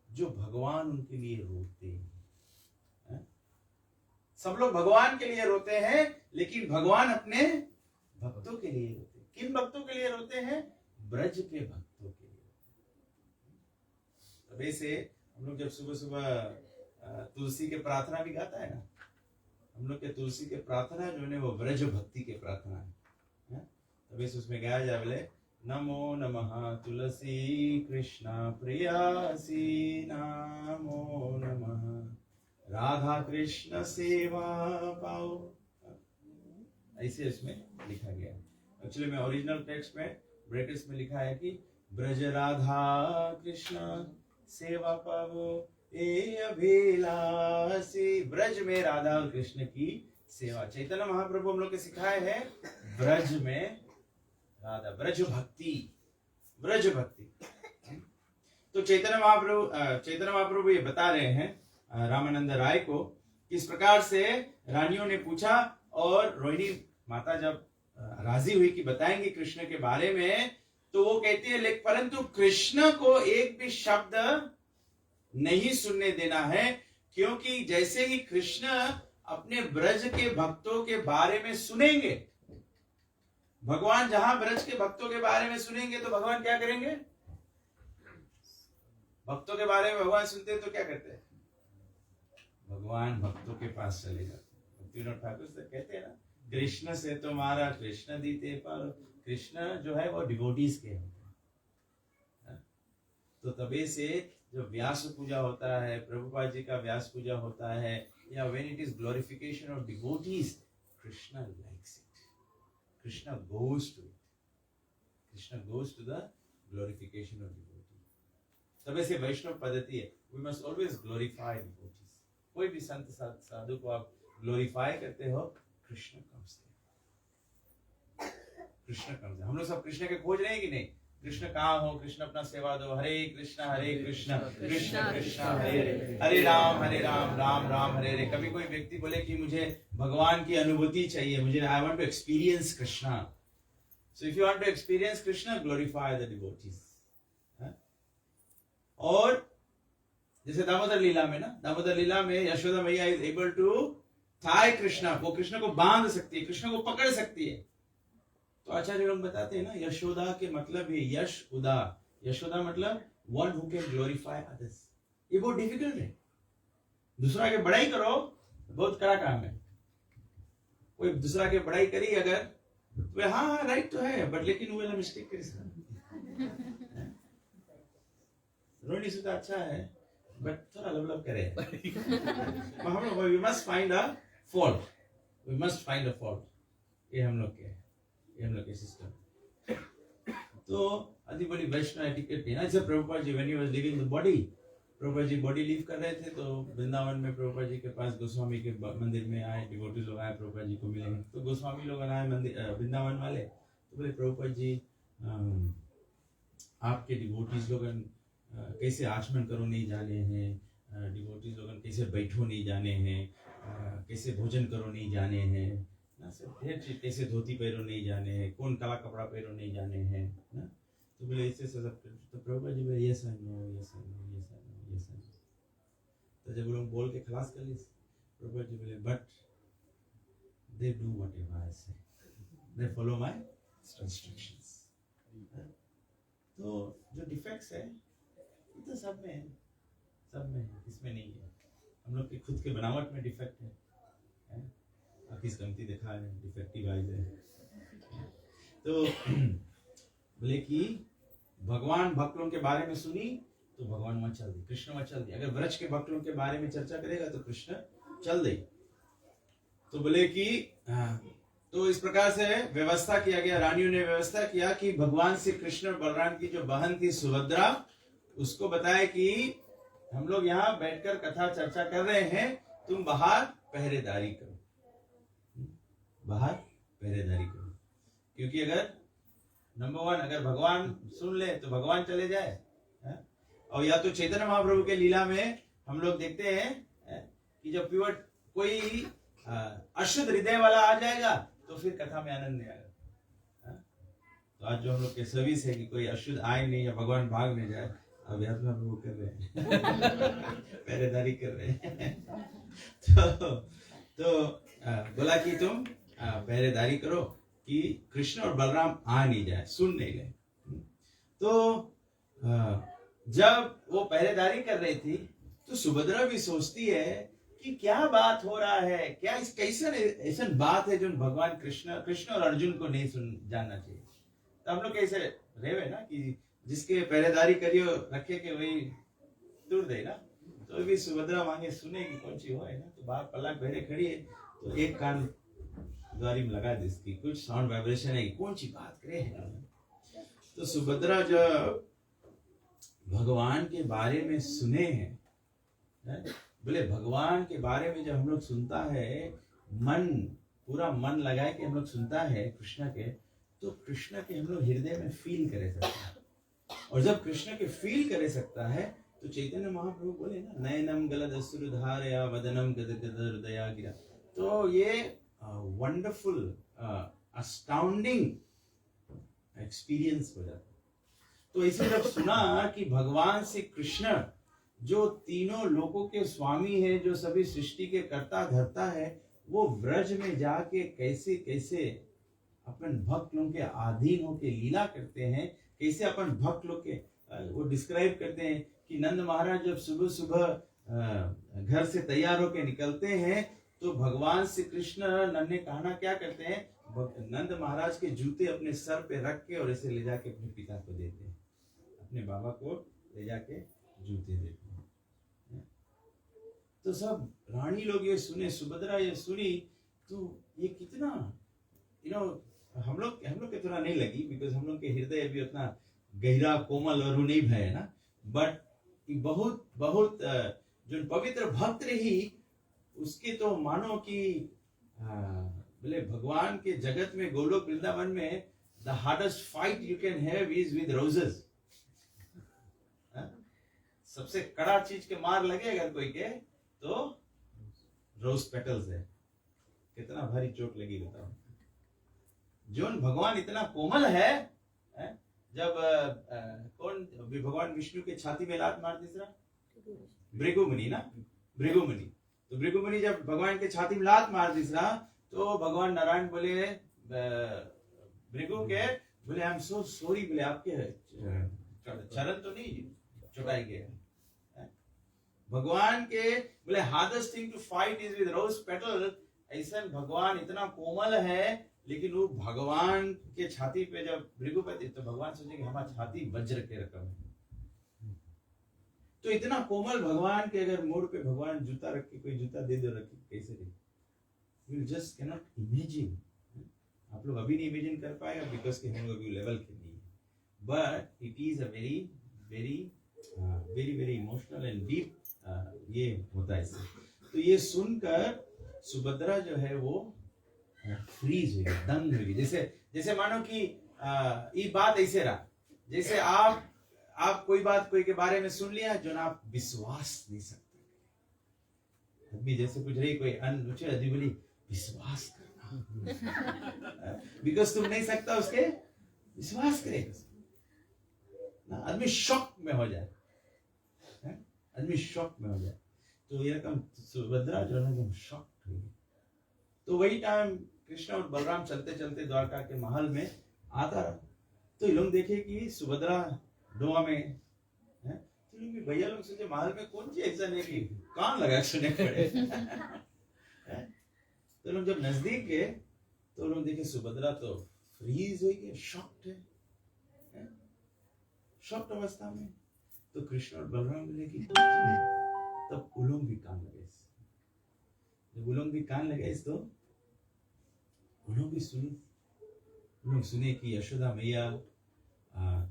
जो भगवान उनके लिए रोते हैं? सब लोग भगवान के लिए रोते हैं, लेकिन भगवान अपने भक्तों के लिए रोते हैं। किन भक्तों के लिए रोते हैं? ब्रज के भक्तों के लिए। तब से हम लोग जब सुबह सुबह तुलसी के प्रार्थना भी गाता है ना, हम लोग के तुलसी के प्रार्थना जो है वो ब्रज भक्ति के प्रार्थना है। तभी से उसमें गाया जाए, बोले नमो नमः तुलसी कृष्णा प्रियासी, नमो नमः राधा कृष्ण सेवा पाओ, ऐसे इसमें लिखा गया है। एक्चुअली में ओरिजिनल टेक्स्ट में ब्रैकेट्स में लिखा है कि ब्रज राधा कृष्ण सेवा पाओ ए अभिलाषी। ब्रज में राधा और कृष्ण की सेवा, चैतन्य महाप्रभु हम लोग के सिखाए हैं ब्रज में राधा, ब्रज भक्ति, ब्रज भक्ति। तो चैतन्य महाप्रभु ये बता रहे हैं रामानंद राय को, किस प्रकार से रानियों ने पूछा और रोहिणी माता जब राजी हुई कि बताएंगे कृष्ण के बारे में, तो वो कहती है लेकिन परंतु कृष्ण को एक भी शब्द नहीं सुनने देना है, क्योंकि जैसे ही कृष्ण अपने ब्रज के भक्तों के बारे में सुनेंगे, भगवान जहां ब्रज के भक्तों के बारे में सुनेंगे तो भगवान क्या करेंगे? भक्तों के बारे में भगवान सुनते हैं तो क्या करते हैं? भगवान भक्तों के पास चले जाते। विनोद ठाकुर से कहते हैं ना, कृष्ण से तुम्हारा कृष्ण दीते पर, कृष्ण जो है वो डिवोटीज के होते हैं। तो तभी से जो व्यास पूजा होता है, प्रभुपाद जी का व्यास पूजा होता है, या when it is glorification of devotees, Krishna likes it. Krishna goes to it. Krishna goes to the glorification of devotees. तभी से वैष्णव पद्धति है, we must always glorify devotees. कोई भी संत साधु को आप glorify करते हो, Krishna comes there. Krishna comes there. हम लोग सब कृष्ण के खोज रहे हैं कि नहीं? कृष्ण कहाँ हो? कृष्ण अपना सेवा दो। हरे कृष्ण कृष्ण कृष्ण हरे हरे, राम राम राम हरे हरे। कभी कोई व्यक्ति बोले कि मुझे भगवान की अनुभूति चाहिए, मुझे I want to experience Krishna. So if you want to experience Krishna, glorify the devotees. और जैसे दामोदर लीला में ना, दामोदर लीला में Yashoda Maiya is able to tie Krishna, वो कृष्ण को बांध सकती है, कृष्ण को पकड़ सकती है। तो आचार्य लोग बताते हैं ना, यशोदा के मतलब है यश उदा। यशोदा मतलब one who can glorify others. ये बहुत डिफिकल्ट है। दूसरा के बड़ाई करो, बहुत कड़ा काम है। कोई दूसरा के बड़ाई करी अगर, तो हाँ राइट तो है, बट लेकिन वो वाला मिस्टेक कर रोहिणी से तो अच्छा है, बट थोड़ा लवलव करे। हम लोग we must find a fault, we must find a fault. ये हम लोग के सिस्टम। तो अति बड़ी वैष्णव एटिकेट है ना। जैसे Prabhupada ji when he was living the body, Prabhupada ji body leave कर रहे थे, तो वृंदावन में प्रभुपाद जी के पास गोस्वामी के मंदिर में आए, डिवोटीज लोग आए, प्रभुपाद जी को मिले। तो गोस्वामी लोग आए मंदिर वृंदावन वाले, तो बोले प्रभुपाद जी आपके डिवोटीज लोग कैसे आचमन करो नहीं जाने हैं, डिवोटीज लोग कैसे बैठो नहीं जाने हैं, कैसे भोजन करो नहीं जाने हैं ना, सब ढेर चीज, कैसे धोती पहनो नहीं जाने हैं, कौन काला कपड़ा पहनो नहीं जाने हैं ना। तो बोले ऐसे सब। तो प्रभुपाद जी बोले yes I know, yes I know, yes I know, yes I know. तो जब लोग बोल के खलास कर ली, प्रभुपाद जी बोले but they do whatever I से, दे फॉलो माय इंस्ट्रक्शंस। तो जो डिफेक्ट्स है ये तो सब में है, सब में है, इसमें नहीं है। हम लोग की खुद के बनावट में डिफेक्ट है। किस गलती दिखा है, डिफेक्टिव आइज है। तो बोले कि भगवान भक्तों के बारे में सुनी तो भगवान वहां चल दी, कृष्ण वहां चल दी। अगर ब्रज के भक्तों के बारे में चर्चा करेगा तो कृष्ण चल दे। तो बोले कि तो इस प्रकार से व्यवस्था किया गया, रानियों ने व्यवस्था किया कि भगवान श्री कृष्ण और बलराम की जो बहन थी सुभद्रा, उसको बताया कि हम लोग यहाँ बैठकर कथा चर्चा कर रहे हैं, तुम बाहर पहरेदारी करो, बाहर पहरेदारी करो। क्योंकि अगर नंबर वन, अगर भगवान सुन ले तो भगवान चले जाए है? और या तो चैतन्य महाप्रभु के लीला में हम लोग देखते हैं कि जब प्योर कोई अशुद्ध हृदय वाला आ जाएगा तो फिर कथा में आनंद नहीं आएगा। तो आज जो हम लोग के सर्विस है कि कोई अशुद्ध आए नहीं या भगवान भाग नहीं जाए, अब याद में वो कर रहे हैं पहरेदारी कर रहे हैं। तो बोला कि तुम पहरेदारी करो कि कृष्ण और बलराम आ नहीं जाए, सुन नहीं ले। तो जब वो पहरेदारी कर रही थी तो सुभद्रा भी सोचती है कि क्या बात हो रहा है, क्या इस कैसे ऐसा बात है जो भगवान कृष्ण और अर्जुन को नहीं जानना चाहिए। तो हम लोग कैसे रेवे ना कि जिसके पहरेदारी करियो रखे के वही दूर दे ना। तो भी सुभद्रा मांगे सुनेगी कौन सी हो है ना, तो बाहर पलक भेड़े खड़ी है, तो एक कान द्वारी में लगा दी, इसकी कुछ साउंड वाइब्रेशन है, कौन सी बात करे है। तो सुभद्रा जब भगवान के बारे में सुने हैं, बोले भगवान के बारे में जब हम लोग सुनता है, मन पूरा मन लगाए कि हम लोग सुनता है कृष्ण के, तो कृष्ण के हम लोग हृदय में फील करे सकता है। और जब कृष्ण के फील करे सकता है, तो चैतन्य महाप्रभु बोले ना, नयनम गलदश्रुधारया वदनम गदगद हृदया गिरा। तो ये वंडरफुल अस्टाउंडिंग एक्सपीरियंस हो जाता है। तो इसे जब सुना कि भगवान से कृष्ण जो तीनों लोकों के स्वामी है, जो सभी सृष्टि के कर्ता धर्ता है, वो ब्रज में जाके कैसे कैसे अपन भक्त लोग के अधीन होके लीला करते हैं, कैसे अपन भक्त लोग के वो डिस्क्राइब करते हैं कि नंद महाराज जब सुबह सुबह घर से तैयार होके निकलते हैं, तो भगवान श्री कृष्ण नन्हे कहना क्या करते हैं, नंद महाराज के जूते अपने सर पे रख के और इसे ले जाके अपने पिता को देते हैं, अपने बाबा को ले जाके जूते देते हैं। तो सब रानी लोग ये सुने, सुभद्रा ये सुनी, तो ये कितना हम लोग के थोड़ा नहीं लगी, बिकॉज हम लोग के हृदय भी उतना गहरा कोमल और नहीं भय है ना, बट बहुत बहुत जो पवित्र भक्त रही उसके तो मानो कि बोले भगवान के जगत में गोलोक वृंदावन में the hardest fight you can have is with roses. सबसे कड़ा चीज के मार लगे अगर कोई के, तो रोज पेटल्स है। कितना भारी चोट लगी बताओ। जोन भगवान इतना कोमल है, जब कौन भगवान विष्णु के छाती में लात मार तीसरा भृगुमुनि ना, भृगुमुनि। तो भृगुमुनि जब भगवान के छाती में लात मार तीसरा, तो भगवान नारायण बोले भृगु के, बोले आई एम सो सॉरी, बोले आपके चरण तो नहीं चुकाई गए। भगवान के बोले hardest thing to fight is with rose petal. ऐसा भगवान इतना कोमल है, लेकिन वो भगवान के छाती पे जब भृगुपति, तो भगवान सोचे कि हमारा छाती वज्र के रकम है। तो इतना कोमल भगवान के अगर मोड़ पे भगवान जूता रख के, कोई जूता दे दो रख के, कैसे रहे? You just cannot imagine। आप लोग अभी नहीं इमेजिन कर पाएगा, बिकॉज कि हम लोग अभी लेवल के नहीं है, but it is a very very very very emotional and deep ये होता है इससे। तो ये सुनकर सुभद्रा जो है वो फ्रीज हुई, दंग हुई। जैसे मानो कि ये बात ऐसे रहा, जैसे आप कोई बात कोई के बारे में सुन लिया जो ना आप विश्वास नहीं सकते। आदमी जैसे कुछ रही, कोई अनरुचि आदमी बोली विश्वास करना, बिकॉज तुम नहीं सकता उसके विश्वास करेगा, आदमी शॉक में हो जाए, आदमी शॉक में हो जाए। तो ये रकम सुभद्रा जो है शॉक हुई। तो वही टाइम कृष्ण और बलराम चलते चलते द्वारका के महल में आता रहा। तो ये लोग देखे कि सुभद्रा डोआ में है, तो लोग भैया लोग सोचे महल में कौन सी ऐसा नहीं कि कान लगा सुने पड़े। तो लोग जब नजदीक गए, तो लोग देखे सुभद्रा तो फ्रीज हुई है, शॉक्ड है, शॉक्ड अवस्था में। तो कृष्ण और बलराम बोले कि तब उलोंग भी कान लगे। जब उलोंग भी कान लगे, तो उलोंग भी सुने कि यशोदा मैया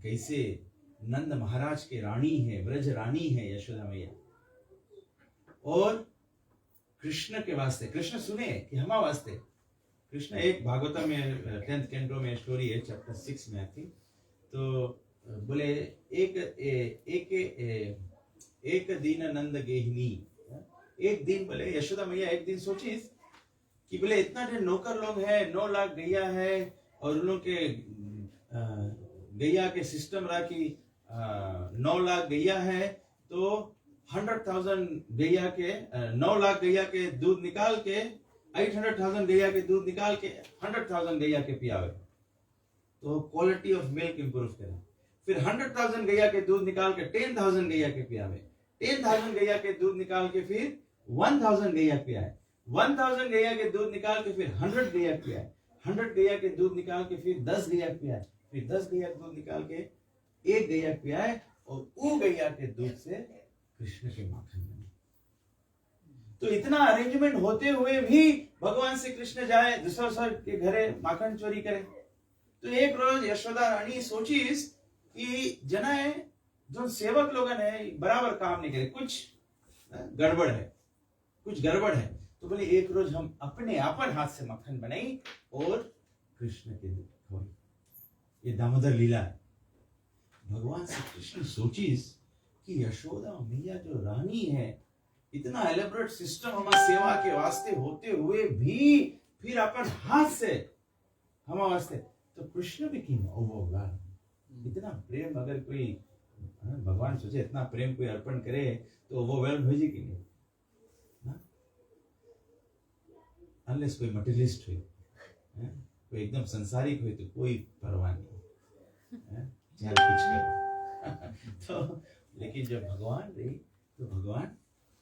कैसे नंद महाराज के रानी है, ब्रज रानी है यशोदा मैया, और कृष्ण के वास्ते कृष्ण सुने कि हमारे वास्ते कृष्ण। एक भागवतम में 10th कैंटो में स्टोरी है, चैप्टर 6 में आती। तो बोले एक दिन नंद गेहिनी, एक दिन बोले यशोदा मैया एक दिन सोची कि बोले इतना ढेर नौकर लोग है, 9 लाख गैया है, और उन लोग के गैया के सिस्टम रहा कि 9 लाख गैया है, तो 100,000 गैया के 9 लाख गैया के दूध निकाल के 800,000 गैया के दूध निकाल के 100,000 गैया के पियावे, तो क्वालिटी ऑफ मिल्क इंप्रूव करे। फिर 100,000 गैया के दूध निकाल के 10,000 गैया के पियावे, 10,000 गैया के दूध निकाल के फिर 1,000 गैया पियाए, 1,000 गैया के दूध निकाल के फिर 100 गैया पियाए, 100 गैया के दूध निकाल के फिर 10 गैया पियाए, फिर 10 गैया के दूध निकाल के 1 गैया पियाए, और वो गैया के दूध से कृष्ण के माखन बने। तो इतना अरेंजमेंट होते हुए भी भगवान श्री कृष्ण जाए दूसरा के घरे माखन चोरी करे। तो एक रोज यशोदा रानी सोचीस कि जनाए जो सेवक लोगन है बराबर काम नहीं करे, कुछ गड़बड़ है, कुछ गड़बड़ है। तो बोले एक रोज हम अपने अपन हाथ से मक्खन बनाई और कृष्ण के खोई। ये दामोदर लीला है। भगवान श्री कृष्ण सोचीस कि यशोदा मैया जो रानी है, इतना एलेबरेट सिस्टम हमारे सेवा के वास्ते होते हुए भी फिर अपन हाथ से हमारे वास्ते, तो कृष्ण भी क्यों ओवरवेल्म। इतना प्रेम अगर कोई भगवान सोचे इतना प्रेम कोई अर्पण करे तो ओवरवेल्म हो जाए कि नहीं, अनलेस कोई मटेरियलिस्ट हुई, कोई एकदम संसारिक हुई तो कोई परवाह नहीं, चाहे कुछ करो। तो लेकिन जब भगवान रही तो भगवान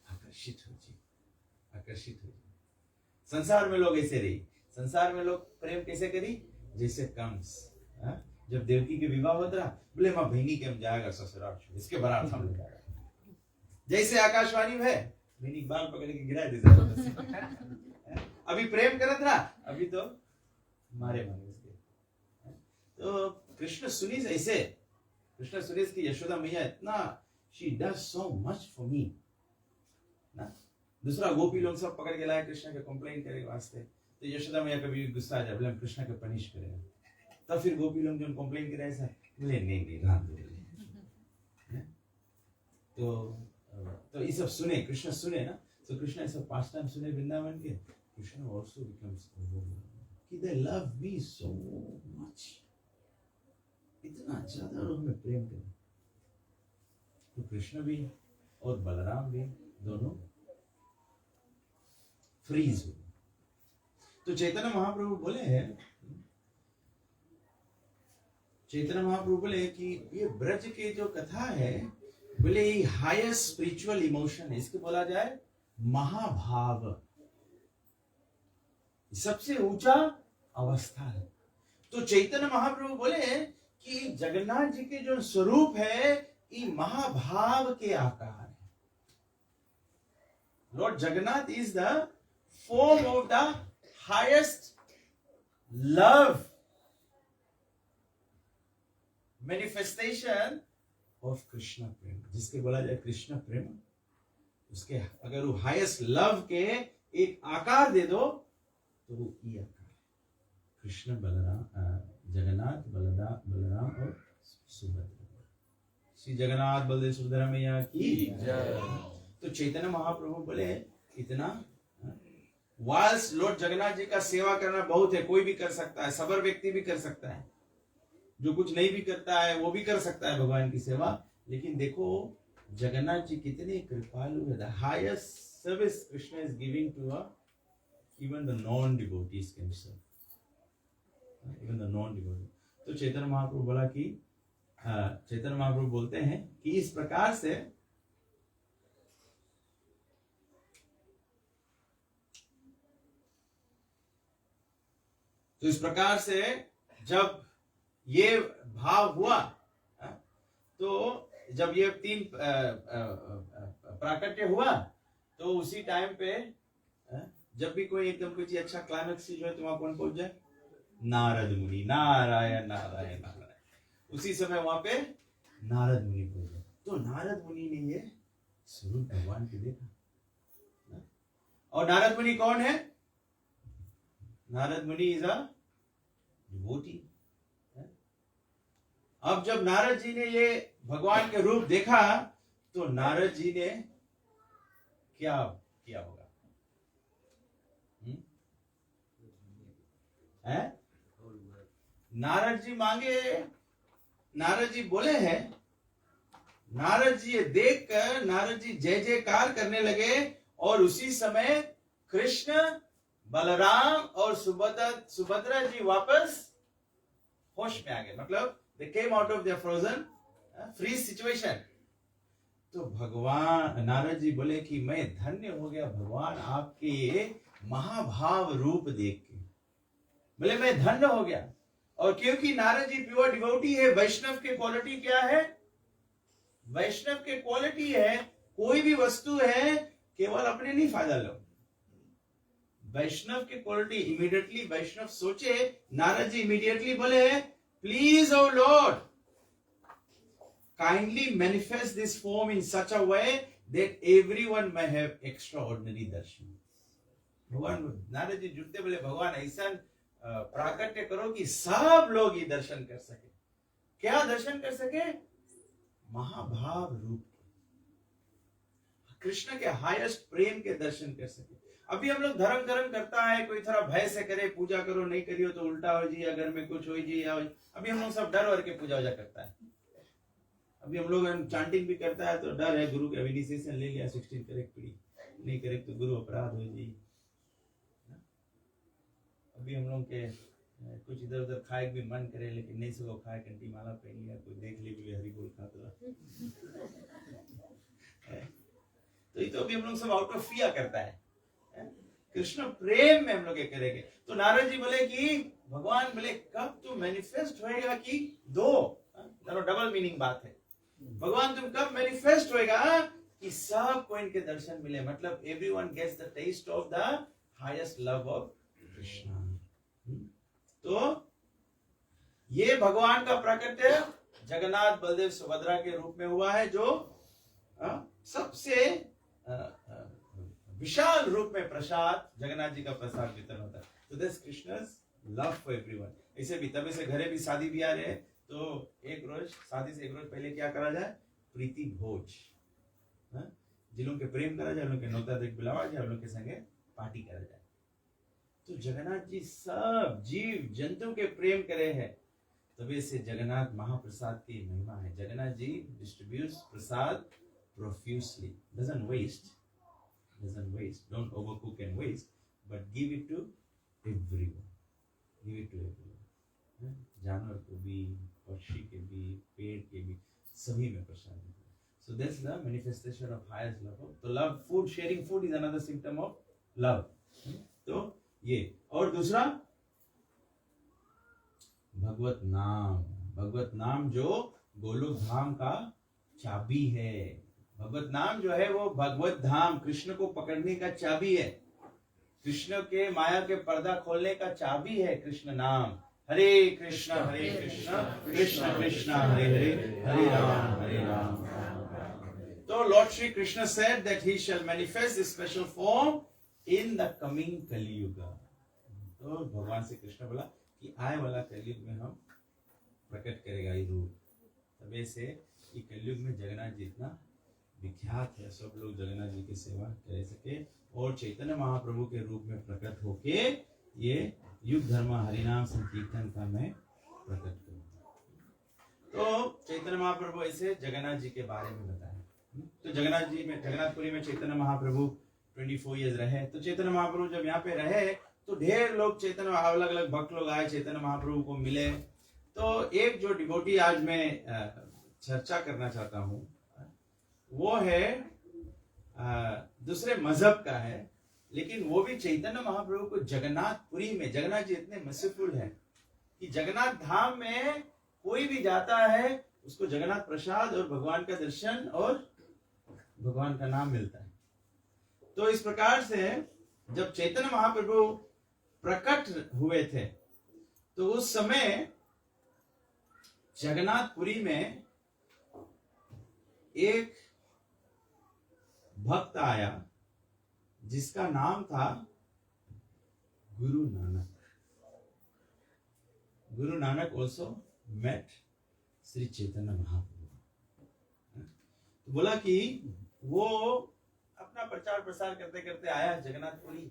आकर्षित हो जाए, आकर्षित हो जाए। संसार में लोग ऐसे रही, संसार में लोग प्रेम कैसे करी, जैसे कंस जब देवकी के विवाह होता रहा, बोले माँ बहनी के हम जाएगा ससुराल, इसके बारात हम ले जाएगा। जैसे आकाशवाणी है बहनी बाल पकड़ के गिरा दे, अभी प्रेम करत रहा, अभी तो मारे मारे उसके। तो कृष्ण सुनीस ऐसे, कृष्ण सुनीस की यशोदा मैया इतना she does so much for me ना। दूसरा गोपी लोग सब पकड़ के लाए कृष्ण के कंप्लेन करे वास्ते, तो यशोदा मैया कभी गुस्सा आ जाए, बोले हम कृष्ण के पनिश करेंगे। तब फिर गोपी लोग जो कंप्लेन करे ऐसा, बोले नहीं राम दे। तो ये सब सुने, कृष्ण सुने ना। तो कृष्ण ऐसा पास्ट टाइम सुने वृंदावन के, कृष्ण also becomes कि they love me so much, इतना ज्यादा लोग में प्रेम करें। तो कृष्ण भी और बलराम भी दोनों फ्रीज हुए। तो चैतन्य महाप्रभु बोले हैं, चैतन्य महाप्रभु बोले कि ये ब्रज के जो कथा है, बोले ये हाईएस्ट स्पिरिचुअल इमोशन है, इसके बोला जाए महाभाव, सबसे ऊंचा अवस्था है। तो चैतन्य महाप्रभु बोले कि जगन्नाथ जी के जो स्वरूप है ये महाभाव के आकार है। Lord Jagannath is the form of the highest love manifestation of Krishna prem, जिसके बोला जाए कृष्ण प्रेम। उसके अगर वो हाईएस्ट लव के एक आकार दे दो तो वो ये आकार है, कृष्ण बलराम, जगन्नाथ बलराम और सुभद्रा। श्री जगन्नाथ बलदेव सुभद्रा मैया की जय। तो चैतन्य महाप्रभु बोले इतना वाल्स लॉर्ड जगन्नाथ जी का सेवा करना बहुत है, कोई भी कर सकता है, सबर व्यक्ति भी कर सकता है, जो कुछ नहीं भी करता है वो भी कर सकता है भगवान की सेवा। लेकिन देखो जगन्नाथ जी कितने कृपालु है। The highest service Krishna is giving to even the non-devotees can serve, even the non-devotees। तो चैतन्य महाप्रभु बोला कि चैतन्य महाप्रभु बोलते हैं कि इस प्रकार से तो इस प्रकार से जब ये भाव हुआ, तो जब ये तीन प्राकट्य हुआ, तो उसी टाइम पे जब भी कोई एकदम कुछ अच्छा क्लाइमेक्स चीज हो तो वहां कौन पहुंच जाए, नारद मुनि, नारायण नारायण नारायण। उसी समय वहां पे नारद मुनि पहुंच जाए। तो नारद मुनि ने ये स्वरूप भगवान के देखा। और नारद मुनि कौन है? नारद मुनि इज अ डिवोटी। अब जब नारद जी ने ये भगवान के रूप देखा तो नारद जी ने क्या किया होगा? है? नारद जी मांगे, नारद जी बोले हैं, नारद जी ये देखकर नारद जी जय जयकार करने लगे। और उसी समय कृष्ण, बलराम और सुभद्रा जी वापस होश में आ गए, मतलब they came out of their frozen freeze situation। तो भगवान नारद जी बोले कि मैं धन्य हो गया भगवान आपके महाभाव रूप देख के, बोले मैं धन्य हो गया। और क्योंकि नारद जी प्योर डिवोटी है, वैष्णव के क्वालिटी क्या है? वैष्णव के क्वालिटी है कोई भी वस्तु है केवल अपने नहीं फायदा लो। वैष्णव की क्वालिटी इमीडिएटली वैष्णव सोचे, नारद जी इमीडिएटली बोले, please O lord kindly manifest this form in such a way that everyone may have extraordinary darshan. भगवान नारद जी जुटते बोले, भगवान ऐसा प्राकट्य करो कि सब लोग ये दर्शन कर सके। क्या दर्शन कर सके? महाभाव रूप कृष्ण के हाईएस्ट प्रेम के दर्शन कर सके। अभी हम लोग धर्म करता है, कोई थोड़ा भय से करे, पूजा करो, नहीं करियो तो उल्टा हो जी, या घर में कुछ हो जी, या अभी हम लोग सब डर वर के पूजा वूजा करता है। अभी हम लोग चांटिंग भी करता है तो डर है, गुरु का इनिशिएशन ले लिया 16 करेक्ट पीढ़ी, नहीं करेक्ट तो गुरु अपराध हो जी। अभी हम लोग के कुछ इधर उधर खाए भी मन करे, लेकिन नहीं सको खाए, कंठी माला पहन लिया, कोई देख ले बोले हरि बोल खाता। तो ये तो अभी हम लोग सब आउट ऑफ फियर करता है। कृष्ण प्रेम में हम लोग ये करेंगे। तो नारद जी बोले कि भगवान बोले कब तू मैनिफेस्ट होएगा कि दो, चलो डबल मीनिंग बात है। भगवान तुम कब मैनिफेस्ट होएगा कि सबको इनके दर्शन मिले, मतलब everyone gets the taste of the highest love of Krishna. तो ये भगवान का प्राकट्य जगन्नाथ बलदेव सुभद्रा के रूप में हुआ है, जो सबसे विशाल रूप में प्रसाद जगन्नाथ जी का प्रसाद वितरण होता है। तो this Krishna's love for everyone. इसे भी तभी से घरे भी शादी भी आ रहे, तो एक रोज शादी से एक रोज पहले क्या करा जाए? प्रीति भोज। जिन लोग के प्रेम करा जाए, उन लोग के नौता देख बुलावा जाए, उन लोग के संगे पार्टी करा जाए। तो जगन्नाथ जी सब जीव जंतु के प्रेम करे हैं, तभी से जगन्नाथ महाप्रसाद की महिमा है। Jagannath ji distributes prasad profusely, doesn't waste, don't overcook and waste, but give it to everyone, जानवर को भी, पक्षी के भी, पेड़ के भी, सभी में प्रसाद। So that's the manifestation of highest love. तो love, food, sharing food is another symptom of love. तो ये, और दूसरा भगवत नाम जो गोलोक धाम का चाबी है। भगवत नाम जो है वो भगवत धाम, कृष्ण को पकड़ने का चाबी है, कृष्ण के माया के पर्दा खोलने का चाबी है कृष्ण नाम। हरे कृष्ण कृष्ण कृष्ण हरे हरे, हरे राम। तो Lord Shri Krishna said that he shall manifest this special form in the coming कलियुग। तो भगवान से कृष्ण बोला कि आए वाला कलयुग में हम प्रकट करेगा ये रूप। तबे से ये कलयुग में जगन्नाथ जी इतना विख्यात है, सब लोग जगन्नाथ जी की सेवा कर सके और चैतन्य महाप्रभु के रूप में प्रकट होके ये युग धर्म हरिनाम संकीर्तन का मैं प्रकट करूंगा। तो चैतन्य महाप्रभु ऐसे जगन्नाथ जी के बारे में बताया। तो जगन्नाथपुरी में चैतन्य महाप्रभु 24 इयर्स रहे। तो चैतन्य महाप्रभु जब यहाँ पे रहे तो ढेर लोग चैतन्य अलग अलग भक्त लोग आए, चैतन्य महाप्रभु को मिले। तो एक जो डिवोटी आज मैं चर्चा करना चाहता हूँ वो है दूसरे मजहब का है, लेकिन वो भी चैतन्य महाप्रभु को जगन्नाथपुरी में, जगन्नाथ जी इतने मर्सीफुल है कि जगन्नाथ धाम में कोई भी जाता है उसको जगन्नाथ प्रसाद और भगवान का दर्शन और भगवान का नाम मिलता है। तो इस प्रकार से जब चैतन्य महाप्रभु प्रकट हुए थे तो उस समय जगन्नाथपुरी में एक भक्त आया जिसका नाम था गुरु नानक। Guru Nanak also met Shri Chaitanya Mahaprabhu. तो बोला कि वो अपना प्रचार प्रसार करते करते आया जगन्नाथपुरी।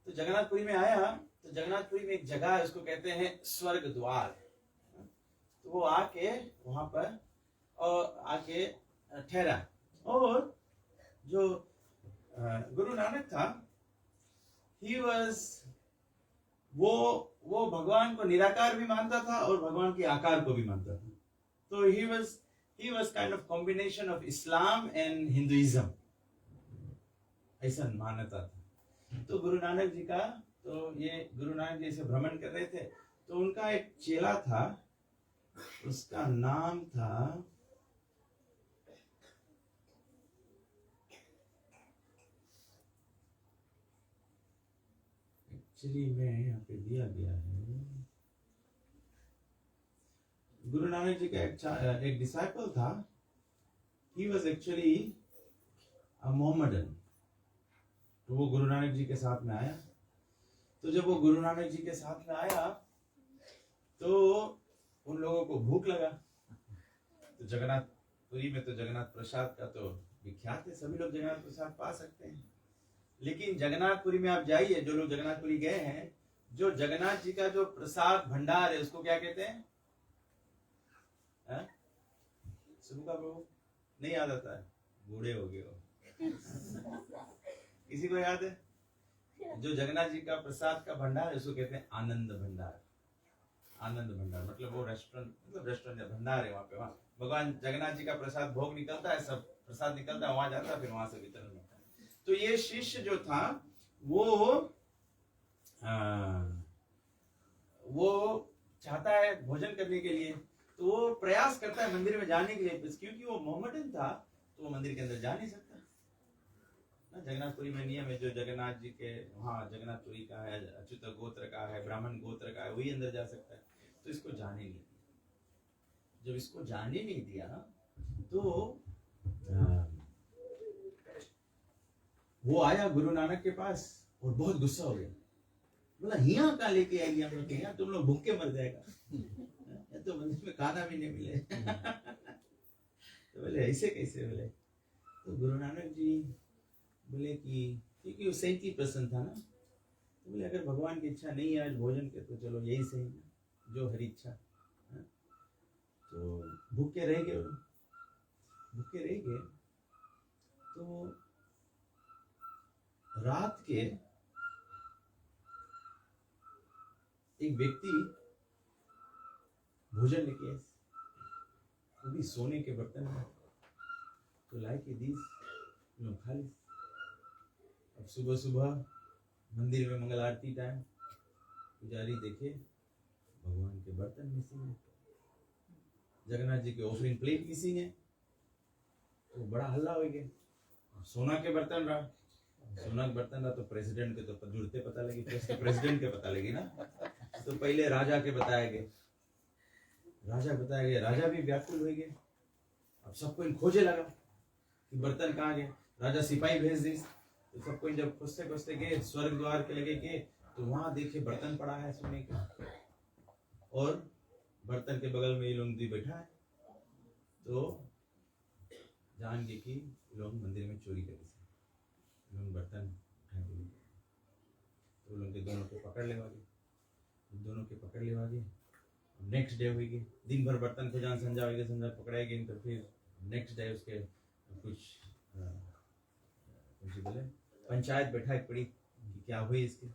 तो जगन्नाथपुरी में आया तो जगन्नाथपुरी में एक जगह है उसको कहते हैं स्वर्ग द्वार। तो वो आके वहां पर और आके ठहरा। और जो गुरु नानक था वो भगवान को निराकार भी मानता था और भगवान के आकार को भी मानता था। तो he was kind of combination of Islam and Hinduism, ऐसा मान्यता था। तो गुरु नानक जी का, तो ये गुरु नानक जी से भ्रमण कर रहे थे तो उनका एक चेला था, उसका नाम था एक्चुअली में यहाँ पे दिया गया है, गुरु नानक जी का एक डिसाइपल था, he was actually a Mohammedan। तो वो गुरु नानक जी के साथ में आया। तो जब वो गुरु नानक जी के साथ में आया तो उन लोगों को भूख लगा। तो जगन्नाथपुरी में तो जगन्नाथ प्रसाद का तो विख्यात है, सभी लोग जगन्नाथ प्रसाद पा सकते हैं। लेकिन जगन्नाथपुरी में आप जाइए, जो लोग जगन्नाथपुरी गए हैं, जो जगन्नाथ जी का जो प्रसाद भंडार है उसको क्या कहते हैं? सुबह का प्रभु नहीं याद आता है, बूढ़े हो गए हो। किसी को याद है? जो जगन्नाथ जी का प्रसाद का भंडार है उसको कहते हैं आनंद भंडार। आनंद भंडार मतलब वो रेस्टोरेंट या भंडार है, वहाँ पे वहाँ भगवान जगन्नाथ जी का प्रसाद भोग निकलता है, सब प्रसाद निकलता है, वहां जाता है, फिर वहां से वितरण होता है। तो ये शिष्य जो था वो चाहता है भोजन करने के लिए, तो वो प्रयास करता है मंदिर में जाने के लिए, क्योंकि वो मोहम्मदन था तो वो मंदिर के अंदर जा नहीं सकता ना। जगन्नाथपुरी में नियम है, जो जगन्नाथ जी के वहाँ जगन्नाथपुरी का है, अच्युत गोत्र का है, ब्राह्मण गोत्र का है, वही अंदर जा सकता है। तो इसको जाने नहीं दिया। जब इसको जाने नहीं दिया तो वो आया गुरु नानक के पास और बहुत गुस्सा हो गया। बोला यहाँ कहाँ लेके आएगी हम लोग, यहाँ तुम लोग भूखे मर जाएगा, तो मंदिर में खाना भी नहीं मिले। तो बोले ऐसे कैसे? बोले तो गुरु नानक जी बोले कि क्योंकि वो सही पर्सन था ना, तो बोले अगर भगवान की इच्छा नहीं है आज भोजन के, तो चलो यही सही ना, जो हरी इच्छा। तो भूखे रह गए, भूखे रह गए। तो रात के एक व्यक्ति भोजन लेके आए, वो भी सोने के बर्तन में, तो लाए के दीस लोग खा ली। अब सुबह सुबह मंदिर में मंगल आरती टाइम पुजारी देखे भगवान के बर्तन मिसिंग है, जगन्नाथ जी के ऑफरिंग प्लेट मिसिंग है। तो बड़ा हल्ला हो गया। सोना के बर्तन रहा, सोना के बर्तन रहा तो प्रेसिडेंट के तो जुड़ते पता लगी, प्रेसिडेंट के पता लगी ना। तो पहले राजा के बताया गए, राजा भी व्याकुल हो गए। अब सबको खोजे लगा कि बर्तन कहाँ गए। राजा सिपाही भेज दी, तो सबको जब खोजते खोजते गए स्वर्ग द्वार के लगे गए, तो वहां देखे बर्तन पड़ा है सोने का, और बर्तन के बगल में ये लोग भी बैठा है। तो जान के कि लोग मंदिर में चोरी करे, लोग बर्तन उठाए, तो लोग के दोनों के पकड़ लेवा गए। नेक्स्ट डे हुई गई, दिन भर बर्तन को जान संजा पकड़ाई गई। तो फिर नेक्स्ट डे उसके कुछ बोले पंचायत बैठाई पड़ी कि क्या हुई इसकी।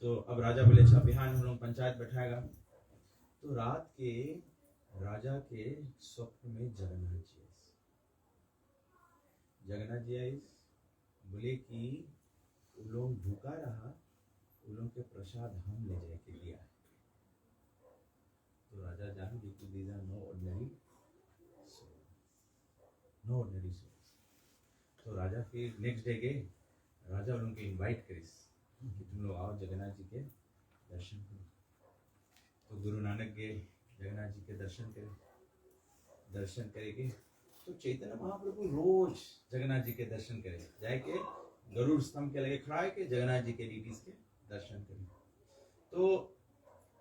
तो अब राजा बोले अच्छा बिहान हम लोग पंचायत बैठाएगा। तो रात के राजा के स्वप्न में जगन्नाथ जी आई, बोले कि वो लोग भूखा रहा, वो लोग के प्रसाद हम ले जाए के दिया है। तो राजा जान कि these are no ordinary souls। तो राजा फिर नेक्स्ट डे गए, राजा उनको इनवाइट करिस कि तुम लोग आओ जगन्नाथ जी के दर्शन करो। तो गुरु नानक गए जगन्नाथ जी के दर्शन करेंगे। तो चैतन्य महाप्रभु रोज जगन्नाथ जी के दर्शन करे, जाए के गरुड़ स्तंभ के लगे खड़ा है के जगन्नाथ जी के डीडीज के दर्शन करें। तो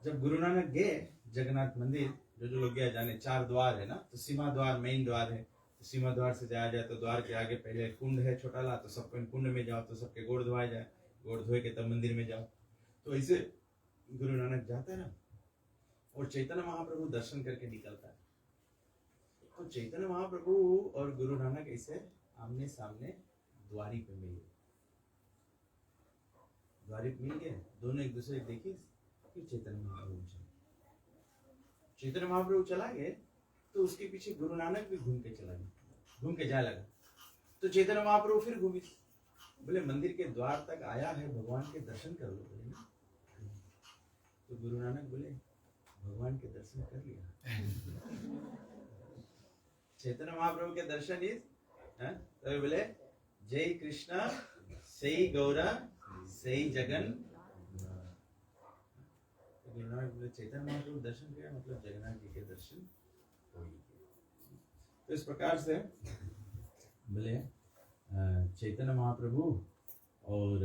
जब गुरु नानक गए जगन्नाथ मंदिर, जो लोग गया जाने, 4 द्वार है ना, तो सीमा द्वार मेन द्वार है। तो सीमा द्वार से जाया जाए तो द्वार के आगे पहले कुंड है छोटा ला, तो सबको कुंड में जाओ, तो सबके गोड़ धोया जाए, गोड़ धोए के तब मंदिर में जाओ। तो ऐसे गुरु नानक जाता है ना, और चैतन्य महाप्रभु दर्शन करके निकलता है। तो चैतन्य महाप्रभु और गुरु नानक ऐसे आमने सामने द्वारी पे मिल गए, दोनों एक दूसरे देखी। फिर चैतन्य महाप्रभु चला गए, तो उसके पीछे गुरु नानक भी घूम के जाए लगा। तो चैतन्य महाप्रभु फिर घूमी, बोले मंदिर के द्वार तक आया है, भगवान के दर्शन कर लो। बोले ना, तो गुरु नानक बोले भगवान के दर्शन कर लिया। चैतन्य महाप्रभु के दर्शन तो बोले जय कृष्णा सई गौरा सई जगन गुरु नानक बोले चैतन्य महाप्रभु दर्शन किया मतलब जगन्नाथ जी के दर्शन हो ही गए। तो इस प्रकार से बोले चैतन्य महाप्रभु और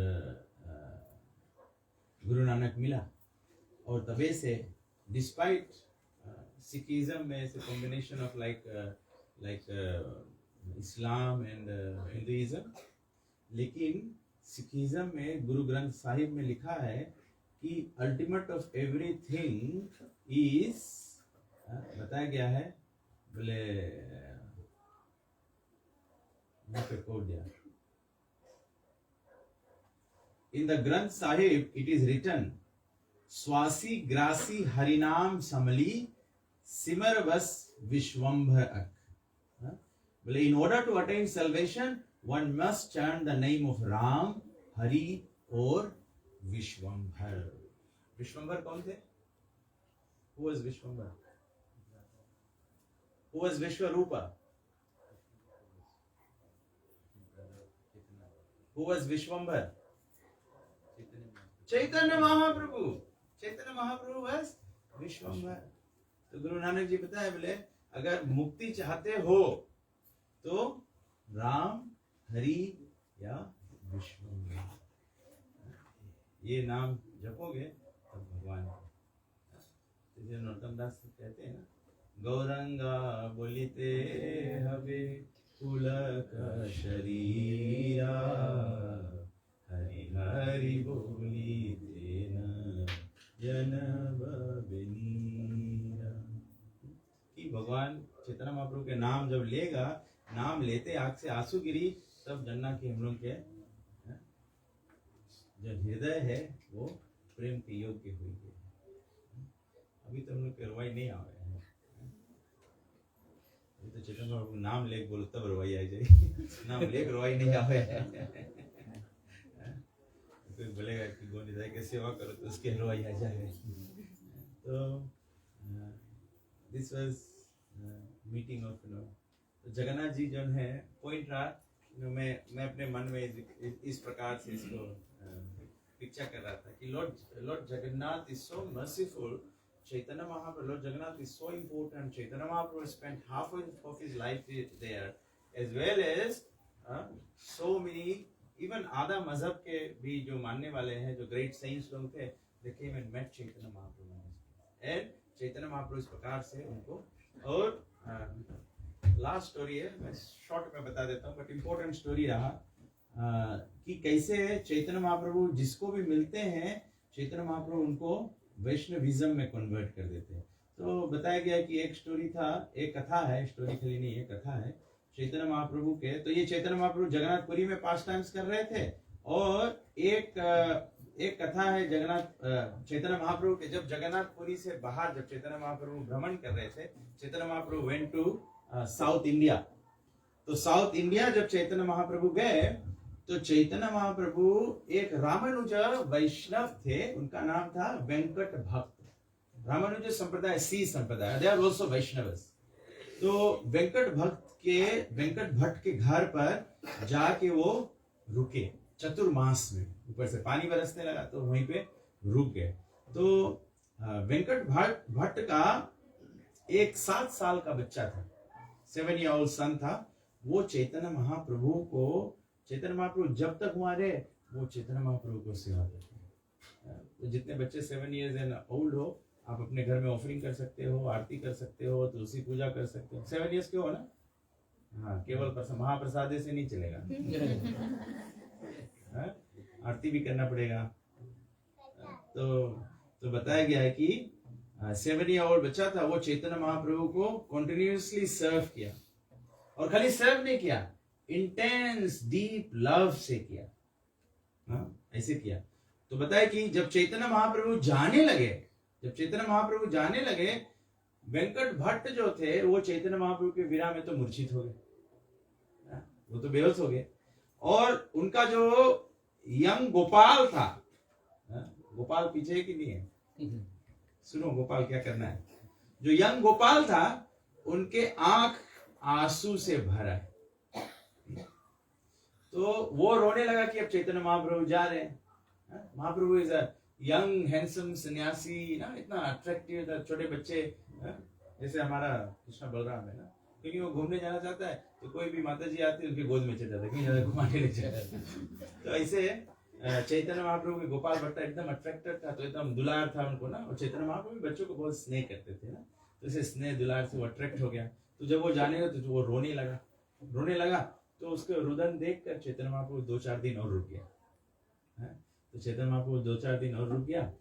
गुरु नानक मिला और तबे से डिस्पाइट सिखिज्म में से combination of like Islam and Hinduism, लेकिन सिखिज्म में गुरु ग्रंथ साहिब में लिखा है कि अल्टीमेट ऑफ एवरीथिंग इज बताया गया है, बोले यहाँ पे कोड दिया in the Granth Sahib it is written स्वासी ग्रासी हरिनाम समली सिमर बस विश्वंभर अक। बोले in order to attain salvation one must chant the name of Ram, Hari और विश्वंभर। विश्वंभर कौन थे? Who was Vishwambhar? Who was Vishwarupa? Who was Vishwambhar? Chaitanya Mahaprabhu. Chaitanya Mahaprabhu was Vishwambhar. तो गुरु नानक जी बताए बोले अगर मुक्ति चाहते हो तो राम, हरि या विष्णु ये नाम जपोगे तब भगवान। जैसे नरोत्तम दास कहते हैं ना, गौरंगा बोलिते हवे पुलक शरीरा हरि हरि बोलिते न जनब बेनीरा। कि भगवान चैतन्य महाप्रभु के नाम जब लेगा, नाम लेते आंख से आंसू गिरी, तब जानना कि हम लोग के जो हृदय है वो प्रेम के योग्य हुई है। अभी तो हम लोग के रवाई नहीं आ रहे हैं। अभी तो चैतन्य महाप्रभु नाम ले बोलो तब रवाई आ जाएगी, नाम ले रवाई नहीं आ रहे हैं। कोई बोलेगा कि गोविंद की सेवा करो तो उसके रवाई आ जाएगा। तो this was meeting of Jagannath ji जो है पॉइंट रहा। मैं अपने मन में इस प्रकार से इसको पिक्चर कर रहा था कि Lord Jagannath is so merciful. Chaitanya Mahaprabhu, Lord Jagannath is so important. Chaitanya Mahaprabhu spent half of his life there, as well as so many, even आधा मजहब के भी जो मानने वाले हैं, जो great saints लोग थे, they came and met Chaitanya Mahaprabhu, and Chaitanya Mahaprabhu इस प्रकार से उनको। और लास्ट स्टोरी है, मैं शॉर्ट में बता देता हूँ, बट इम्पोर्टेंट स्टोरी रहा कि कैसे चैतन्य महाप्रभु जिसको भी मिलते हैं, चैतन्य महाप्रभु उनको वैष्णविज्म में कन्वर्ट कर देते हैं। तो बताया गया कि एक स्टोरी था, एक कथा है, स्टोरी खाली नहीं है, कथा है चैतन्य महाप्रभु के। तो ये चैतन्य महाप्रभु जगन्नाथपुरी में पास टाइम्स कर रहे थे, और एक कथा है जगन्नाथ चैतन्य महाप्रभु के, जब जगन्नाथपुरी से बाहर जब चैतन्य महाप्रभु भ्रमण कर रहे थे, Chaitanya Mahaprabhu went to south India. तो साउथ इंडिया जब चैतन्य महाप्रभु गए, तो चैतन्य महाप्रभु एक रामानुज वैष्णव थे, उनका नाम था वेंकट भक्त। रामानुज संप्रदाय सी संप्रदाय, दे आर आल्सो वैष्णवस। तो वेंकट भट्ट के घर पर जाके वो रुके चतुर्मास में, ऊपर से पानी बरसने लगा तो वहीं पे रुक गए। तो वेंकट भट्ट का एक 7 साल का बच्चा था, 7-year-old सन था। वो चैतन्य महाप्रभु जब तक वहां रहे, वो चैतन्य महाप्रभु को सेवा करते हैं। तो जितने बच्चे 7 years एंड ओल्ड हो, आप अपने घर में ऑफरिंग कर सकते हो, आरती कर सकते हो, तुलसी पूजा कर सकते हो। 7 years के हो ना, हाँ, केवल महाप्रसाद से नहीं चलेगा। आरती भी करना पड़ेगा। तो बताया गया है कि 7-year-old बच्चा था, वो चैतन्य महाप्रभु को कंटिन्यूअसली सर्व किया, और खाली सर्व नहीं किया, इंटेंस डीप लव से किया, ऐसे किया। तो बताया कि जब चैतन्य महाप्रभु जाने लगे, वेंकट भट्ट जो थे वो चैतन्य महाप्रभु के विरह में तो मूर्छित हो गए, वो तो बेहोश हो गए। और उनका जो यंग गोपाल था, गोपाल पीछे है कि नहीं है? सुनो गोपाल क्या करना है। जो यंग गोपाल था, उनके आंख आंसू से भरा है। तो वो रोने लगा कि अब चैतन्य महाप्रभु जा रहे हैं। महाप्रभु इज यंग हैंडसम सन्यासी ना, इतना अट्रैक्टिव था, छोटे बच्चे, जैसे हमारा कृष्ण बलराम है ना, क्योंकि वो घूमने जाना चाहता है तो कोई भी माता जी आती है उनके गोद में चल जाता है, कहीं ज्यादा घुमाने ले जाता है। तो ऐसे चैतन्य महाप्रभु के गोपाल भट्ट एकदम अट्रैक्टेड था, तो एकदम दुलार था उनको ना, और चैतन्य महाप्रभु बच्चों को बहुत स्नेह करते थे ना, तो इसे स्नेह दुलार से वो अट्रैक्ट हो गया। तो जब वो जाने लगा तो वो रोने लगा, तो उसके रुदन देख कर चैतन्य महाप्रभु 2-4 दिन और रुक गया। तो चैतन्य महाप्रभु 2-4 दिन और रुक गया,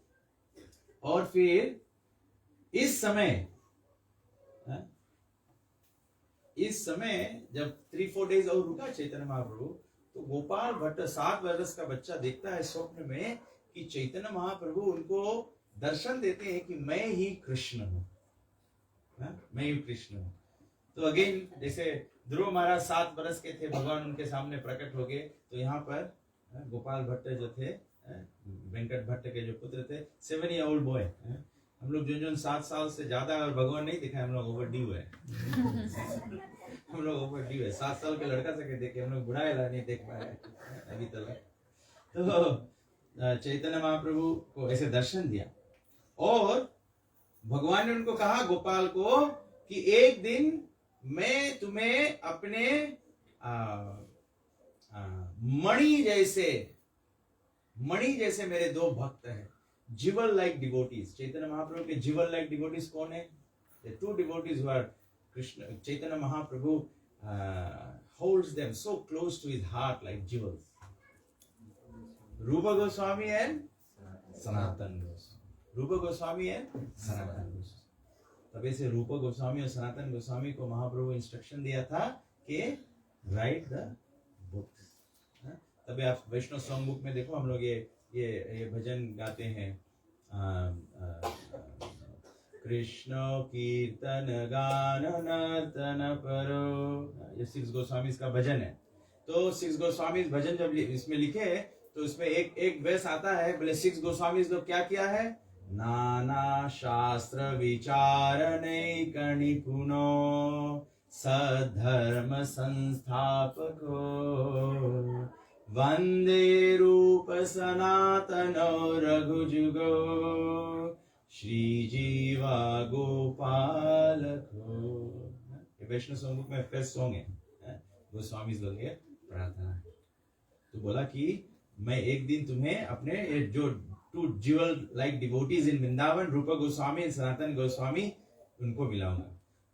और फिर इस समय जब 3-4 डेज और रुका चैतन्य महाप्रभु, तो गोपाल भट्ट 7 वर्ष का बच्चा देखता है स्वप्न में कि चैतन्य महाप्रभु उनको दर्शन देते हैं कि मैं ही कृष्ण हूँ, मैं ही कृष्ण हूँ। तो अगेन जैसे ध्रुव महाराज 7 वर्ष के थे, भगवान उनके सामने प्रकट हो गए, तो यहाँ पर गोपाल भट्ट जो थे, वेंकट भट्ट के जो पुत्र थे, 7 year old boy, हम लोग जो 7 साल से ज्यादा और भगवान नहीं दिखा, हम लोग ओवरड्यू है। हम लोग ओवरड्यू है, 7 साल के लड़का से देखे, हम लोग बुढ़ा है नहीं देख पाए अभी तक। तो चैतन्य महाप्रभु को ऐसे दर्शन दिया, और भगवान ने उनको कहा गोपाल को कि एक दिन मैं तुम्हें अपने मणि जैसे मेरे 2 भक्त हैं, जिवल लाइक डिवोटीज। चैतन्य महाप्रभु के जिवल लाइक डिवोटीज कौन है? The 2 devotees who are Krishna, Chaitanya Mahaprabhu holds them so close to his heart like jewels. Rupa Goswami and Sanatan Goswami. Rupa Goswami and Sanatan Goswami. तब से रूप गोस्वामी और सनातन गोस्वामी को महाप्रभु इंस्ट्रक्शन दिया था कि राइट द बुक्स। तभी आप वैष्णव सॉन्ग बुक में देखो, हम लोग ये भजन गाते हैं, कृष्ण कीर्तन गान नर्तन करो, ये 6 गोस्वामी का भजन है। तो 6 गोस्वामी भजन जब इसमें लिखे तो इसमें एक वेस आता है, बोले 6 गोस्वामी लोग क्या किया है? नाना शास्त्र विचारणैकनिपुनो सद्धर्म संस्थापको वंदे रूप सनातनो रघुजुगो श्रीजीवा गोपालको। ये वैष्णव सॉन्ग में फर्स्ट सॉन्ग है, गोस्वामी लोग ये प्रार्थना है। तो बोला कि मैं एक दिन तुम्हें अपने ये जो 2 jewel like devotees in Vrindavan, रूपा गोस्वामी और सनातन गोस्वामी, उनको मिलाऊंगा।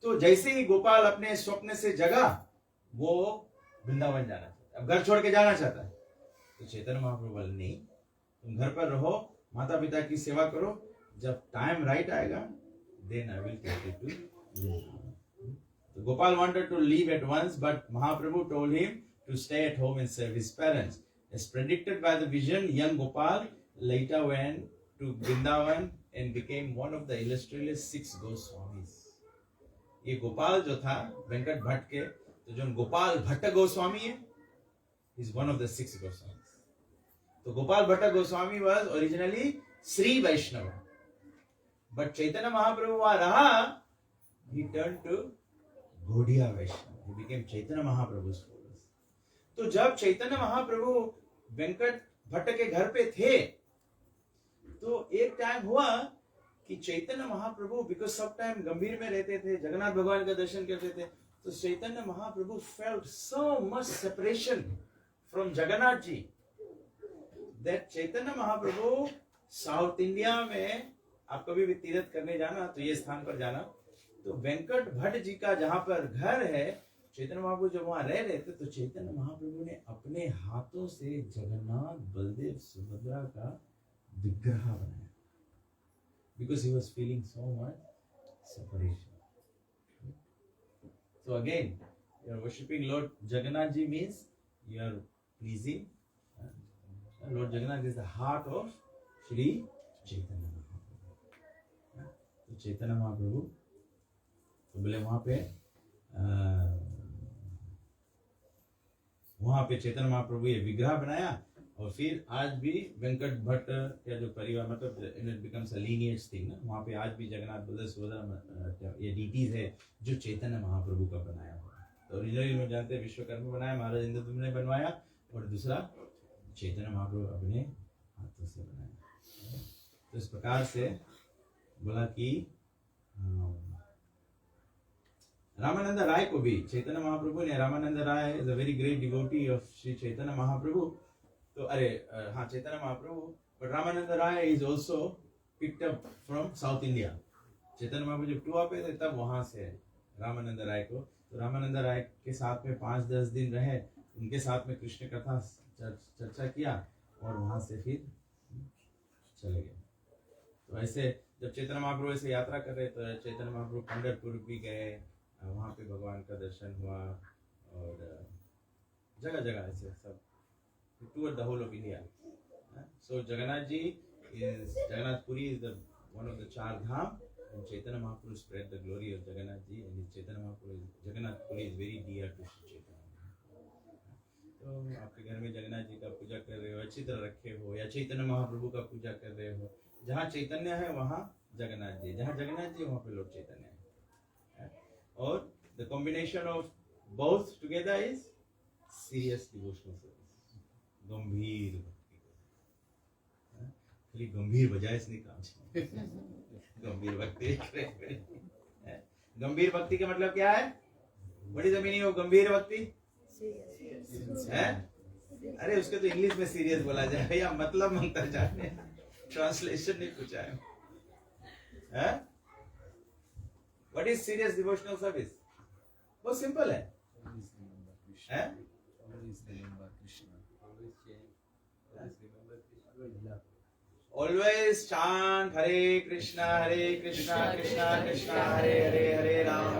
तो जैसे ही गोपाल अपने स्वप्न से जगा, वो वृंदावन जाना चाहता, अब घर छोड़ के जाना चाहता है। तो चैतन्य महाप्रभु बोले नहीं, तुम घर पर रहो, माता पिता की सेवा करो, जब टाइम राइट आएगा then I will take you to live. So Gopal wanted to leave at once, but Mahaprabhu told him to stay at home and serve his parents. As predicted by the vision, young Gopal later went to Vrindavan and became one of the illustrious 6 Goswamis. ये गोपाल जो था वेंकट भट्ट के, तो जो गोपाल भट्ट गोस्वामी है, is one of the 6 Goswamis. तो Gopal Bhatt Goswami was originally Sri Vaishnava, but Chaitanya Mahaprabhu वहाँ रहा, he turned to Gaudiya Vaishnava. He became Chaitanya Mahaprabhu's followers. तो जब चैतन्य महाप्रभु वेंकट भट्ट के घर पे थे, तो एक टाइम हुआ कि चैतन्य महाप्रभु, बिकॉज सब टाइम गंभीर में रहते थे, जगन्नाथ भगवान का दर्शन करते थे, तो Chaitanya Mahaprabhu felt so much separation from Jagannath ji that Chaitanya Mahaprabhu south India में, आप कभी भी तीर्थ करने जाना तो ये स्थान पर जाना, तो वेंकट भट्ट जी का जहां पर घर है, चैतन्य महाप्रभु जब वहां रह रहे थे, तो चैतन्य महाप्रभु ने अपने हाथों से जगन्नाथ बलदेव सुभद्रा का विग्रह बनाया, because he was feeling so much separation. So again, you are worshipping Lord Jagannath ji means you are pleasing. Lord Jagannath is the heart of Shri Chaitanya Mahaprabhu. तो चैतन्य महाप्रभु तो बोले वहां पे चैतन्य महाप्रभु ये विग्रह बनाया, और फिर आज भी वेंकट भट्ट का जो परिवार, मतलब it becomes a lineage thing ना, वहाँ पे आज भी जगन्नाथ बलदेव सुभद्रा ये डीटीज है जो चैतन्य महाप्रभु का बनाया हुआ है। तो ओरिजिनली लोग जानते हैं विश्वकर्मा बनाया, महाराज इंद्रद्युम्न ने बनवाया, और दूसरा चैतन्य महाप्रभु अपने हाथों से बनाया। तो इस प्रकार से बोला कि रामानंद राय को भी चैतन्य महाप्रभु ने, Ramanand Rai is a very great devotee of Shri Chaitanya Mahaprabhu, तो हाँ Chaitanya Mahaprabhu, but Ramanand Rai is also picked up from south India. Chaitanya Mahaprabhu जब टूर पे थे तब वहां से रामानंद राय को, तो रामानंद राय के साथ में 5-10 दिन रहे, उनके साथ में कृष्ण कथा चर्चा किया और वहां से फिर चले गए। तो ऐसे जब चैतन्य महाप्रभु ऐसे यात्रा कर रहे तो चैतन्य महाप्रभु पंढरपुर भी गए, वहाँ पे भगवान का दर्शन हुआ और जगह जगह ऐसे सब tour the whole of India. So Jagannath ji is, Jagannathpuri is the one of the 4 dham, and Chaitanya Mahaprabhu spread the glory of Jagannath ji, and Chaitanya Mahaprabhu is, Jagannathpuri is very dear to Shri Chaitanya। तो आपके घर में जगन्नाथ जी का पूजा कर रहे हो, अच्छी तरह रखे हो, या चैतन्य महाप्रभु का पूजा कर रहे हो, जहाँ चैतन्य है वहाँ जगन्नाथ जी, जहाँ जगन्नाथ जी वहाँ पे लॉर्ड चैतन्य है। और the combination of both together is serious devotional service, गंभीर भक्ति। खाली गंभीर बजाय इसने काम चाहिए। गंभीर भक्ति, गंभीर भक्ति का मतलब क्या है? What is the meaning of गंभीर भक्ति? है? अरे उसके तो इंग्लिश में सीरियस बोला जाए या मतलब मंत्र जाने, ट्रांसलेशन नहीं पूछा है। What is serious devotional service? बहुत सिंपल है। Always chant Hare Krishna Krishna Krishna Hare Hare, Hare Ram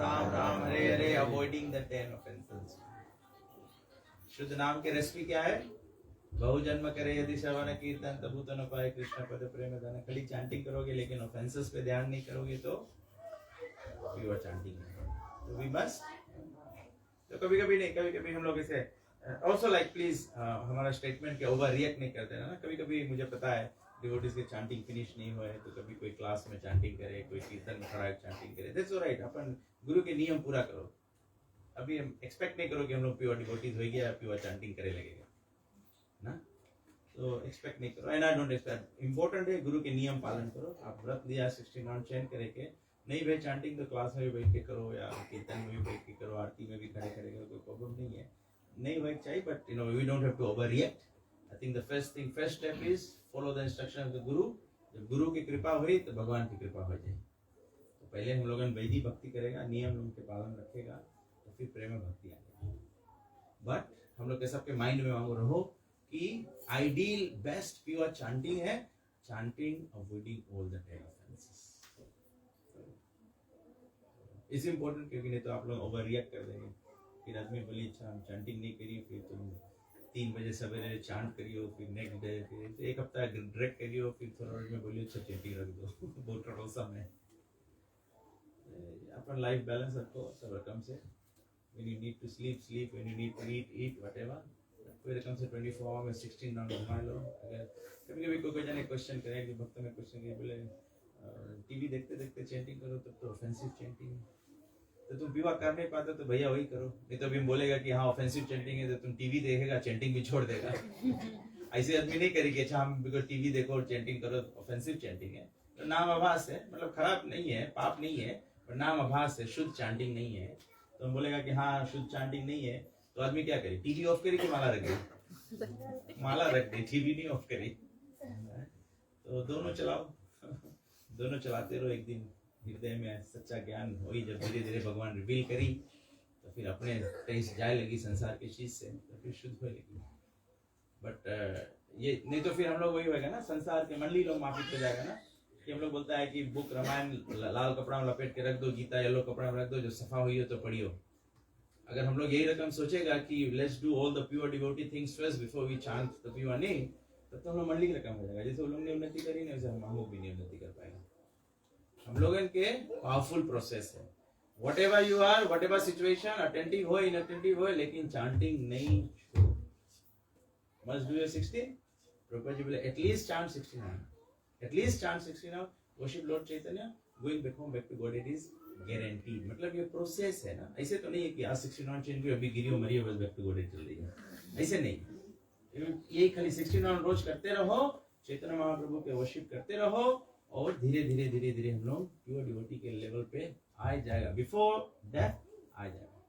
Ram Ram Hare Hare, avoiding the 10 offenses। शुद्ध नाम की रेसिपी क्या है? बहु जन्म करे यदि श्रवण कीर्तन तबु तो न पाए कृष्ण पद प्रेम धन। खाली चैंटिंग करोगे लेकिन ऑफेंसेस पे ध्यान नहीं करोगे तो प्योर चैंटिंग है। तो वी मस्ट, तो कभी कभी नहीं, कभी कभी हम लोग इसे ऑल्सो लाइक प्लीज हमारा स्टेटमेंट के ओवर रिएक्ट नहीं करते ना। कभी कभी मुझे पता है डिवोटीज के चैंटिंग फिनिश नहीं हुए तो कभी कोई क्लास में चैंटिंग करे, कोई कीर्तन में खड़ा चैंटिंग करे, दैट्स ऑलराइट। अपन गुरु के नियम पूरा करो। अभी हम एक्सपेक्ट नहीं करो कि हम लोग प्योर डिवोटीज हो गया, प्योर चैंटिंग करे लगेगा ना, तो एक्सपेक्ट नहीं करो। And I don't expect, important है गुरु के नियम पालन करो। आप व्रत दिया 69 चैन करके नहीं भाई, चैंटिंग तो क्लास में भी बैठ के करो या कीर्तन में भी बैठ के करो, आरती में भी खड़े खड़े करो, कोई प्रॉब्लम नहीं है, नहीं भाई चाहिए। But you know we don't have to overreact. I think the first step is follow the instruction of the guru. जब गुरु की कृपा हुई तो भगवान की कृपा हो जाए। तो पहले हम लोगों ने वैदिक भक्ति करेगा, नियम उनके पालन रखेगा, तो फिर प्रेम भक्ति आएगी। बट हम लोग के सबके माइंड में वांगो रहो कि आइडियल बेस्ट प्योर चैंटिंग है chanting avoiding all the 10 offences. Is important, क्योंकि नहीं तो आप लोग ओवर रिएक्ट कर देंगे। फिर आदमी बोली अच्छा हम चैंटिंग नहीं करिए, फिर तुम 3 बजे सवेरे चांट करियो, फिर नेक्स्ट डे फिर 1 हफ्ता ड्रैग करियो, फिर थोड़ा में बोलिए अच्छा चैंटिंग रख दो। बहुत टोसा में अपन लाइफ बैलेंस रखो सब रकम से। when you need to sleep, when you need to eat whatever, कोई रकम से 24 आवर में 16 राउंड घुमा लो। अगर कभी कभी कोई जने क्वेश्चन करे कि भक्त में क्वेश्चन किए बोले टीवी देखते देखते चैंटिंग करो तब तो ऑफेंसिव चैंटिंग है, तो तुम विवाह कर नहीं पाते तो भैया वही करो। नहीं तो अभी बोलेगा कि हाँ ऑफेंसिव चैंटिंग है, तो तुम टीवी देखेगा चैंटिंग भी छोड़ देगा। ऐसे आदमी नहीं करेगी अच्छा हम बिकॉज टीवी देखो और चैंटिंग करो, ऑफेंसिव चैंटिंग है। तो नाम आभास है, मतलब खराब नहीं है, पाप नहीं है, पर नाम आभास है, शुद्ध चैंटिंग नहीं है। तो हम बोलेगा कि हाँ शुद्ध चैंटिंग नहीं है, तो आदमी क्या करे? टीवी ऑफ करी कि माला रख दे? माला रख दे, टीवी नहीं ऑफ करी। तो दोनों चलाओ, दोनों चलाते रहो। एक दिन हृदय में सच्चा ज्ञान हुई, जब धीरे धीरे भगवान रिवील करी तो फिर अपने टेस्ट जाए लगी संसार की चीज से, तो फिर शुद्ध हो लगी। बट ये नहीं तो फिर हम लोग वही होगा ना, संसार के मंडली लोग माफी पे जाएगा ना कि हम लोग बोलता है कि बुक रामायण लाल कपड़ा में लपेट के रख दो, गीता येलो कपड़ा में रख दो, जो सफा हुई हो तो पढ़ियो। अगर हम लोग यही रकम सोचेगा कि let's do all the pure devotee things first before we chant the pure name, तब तो हम लोग मंडली की रकम हो जाएगा। जैसे वो लोग ने उन्नति करी नहीं, वैसे हम लोग भी नहीं उन्नति कर पाएंगे। हम लोगों के पावरफुल प्रोसेस है। Whatever you are, whatever situation, attentive हो इनअटेंटिव हो, लेकिन चांटिंग नहीं छोड़ो। Must do your 16। Prabhupada ji बोले at least chant 69, at least chant 69, worship lord Chaitanya, going back home back to god, it is guaranteed. मतलब ये प्रोसेस है ना, ऐसे तो नहीं है कि आज 69 चेंज हुई अभी गिरियो मरियो बस बैक टू गॉड चल रही है, ऐसे नहीं। ये खाली 69 रोज करते रहो, चैतन्य महाप्रभु के वर्शिप करते रहो और धीरे धीरे धीरे धीरे हम लोग प्योर डिवोटी के लेवल पे आ जाएगा। बिफोर डेथ आ जाएगा,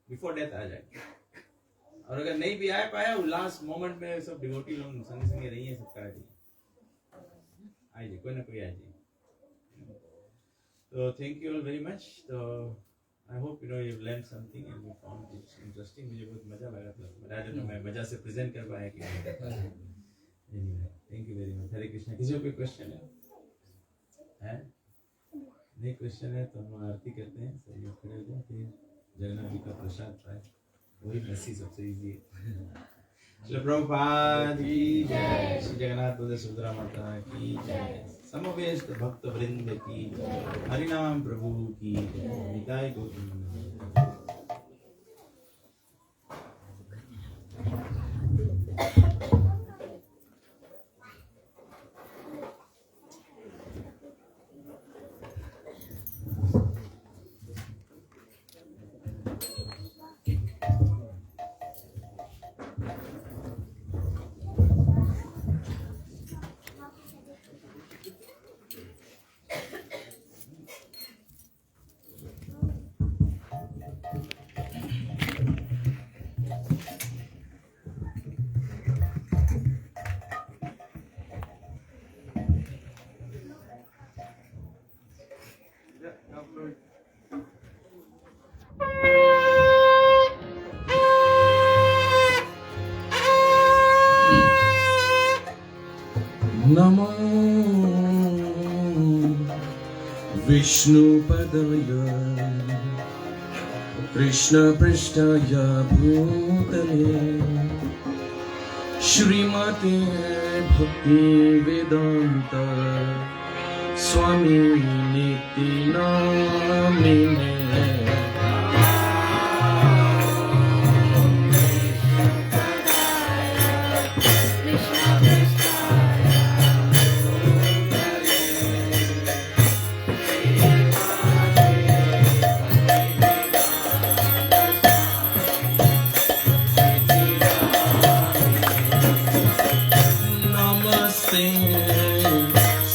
बिफोर डेथ आ जाएगा। और अगर नहीं भी आ पाया, वो लास्ट मोमेंट में सब डिवोटी लोग संग संगे रही है, सब करा दिए, आइए कोई ना कोई आ जाए। तो thank you all very much. तो I hope you know you learn something and you found it interesting. मुझे बहुत मजा लगा था, बट आई डोंट नो मैं मजा से प्रेजेंट कर पाया कि anyway thank you very much. Hare Krishna. किसी को कोई क्वेश्चन है? नहीं क्वेश्चन है तो हम आरती करते हैं। सही लोग खड़े हो जाए, फिर जगन्नाथ जी का प्रसाद पाए, वही मैसी सबसे इजी है। श्री प्रभुपाद की जय, श्री जगन्नाथ बलदेव सुभद्रा माता की जय, समवेत भक्त वृंद की जय, हरिनाम प्रभु की जय, निताय गौतम। नमो विष्णुपदाय कृष्णपृष्ठाय भूतले श्रीमते भक्तिवेदान्त स्वामी निति नामिने।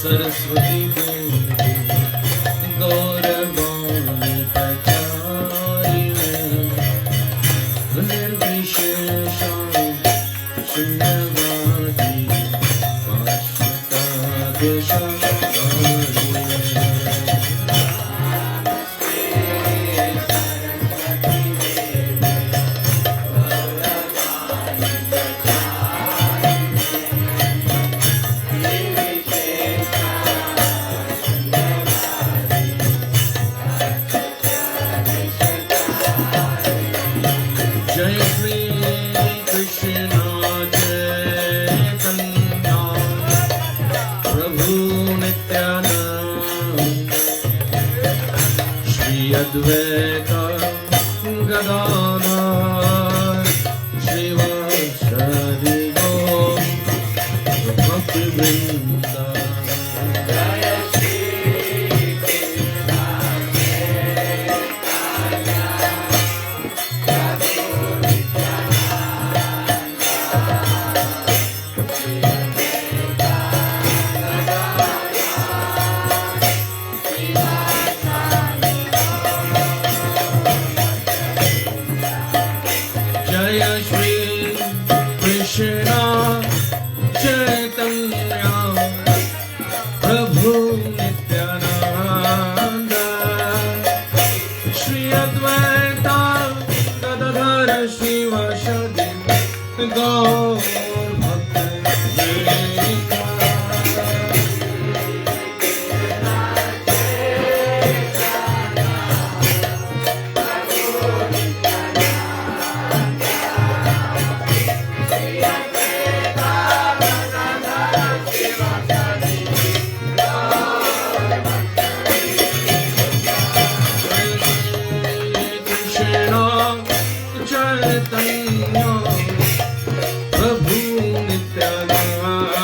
सरस्वती देवी गौरवाणी प्रचारिणे निर्विशेष शून्यवादी Advaita Gadadhar Srivasadi Gaur Bhakti Vrinda Jaya Shri Krishna Krishna Chaitanya Prabhu Nityananda Shri Advaita Gadadhar Srivasadi Gaur Bhakti Vrinda Chaitanya Prabhu Nityananda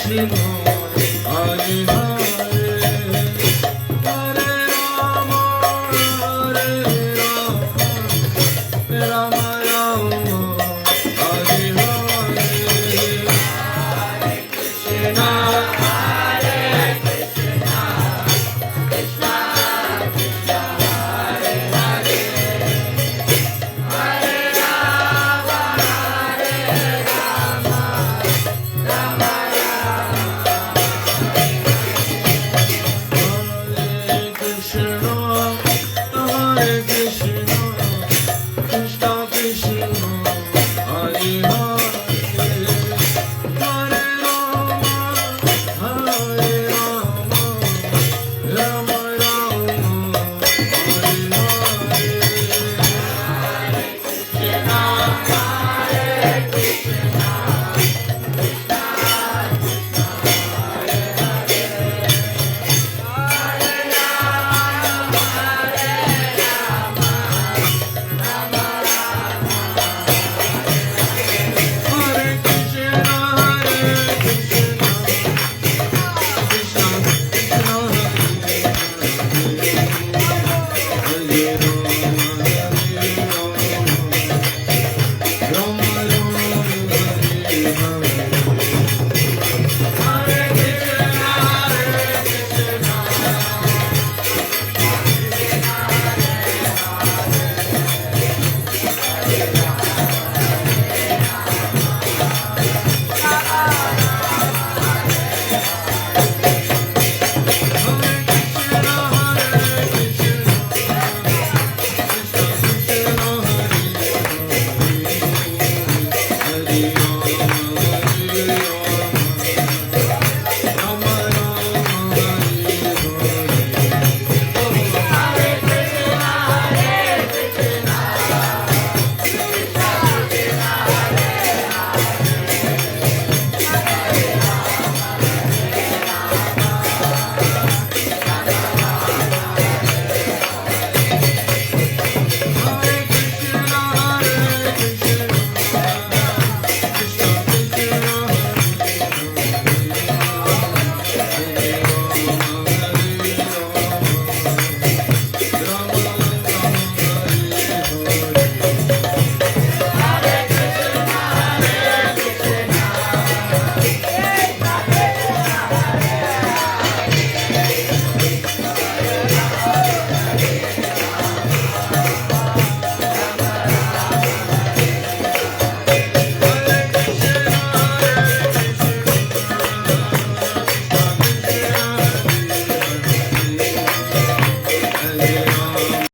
Krishna, Hare Hare, Hare Rama, Hare Rama, Rama Rama, Hare Hare, Hare Krishna, Hare Krishna, Krishna Krishna, Hare Hare, Hare Rama, Hare Rama, Rama Hare Krishna, Hare Krishna, Krishna Krishna,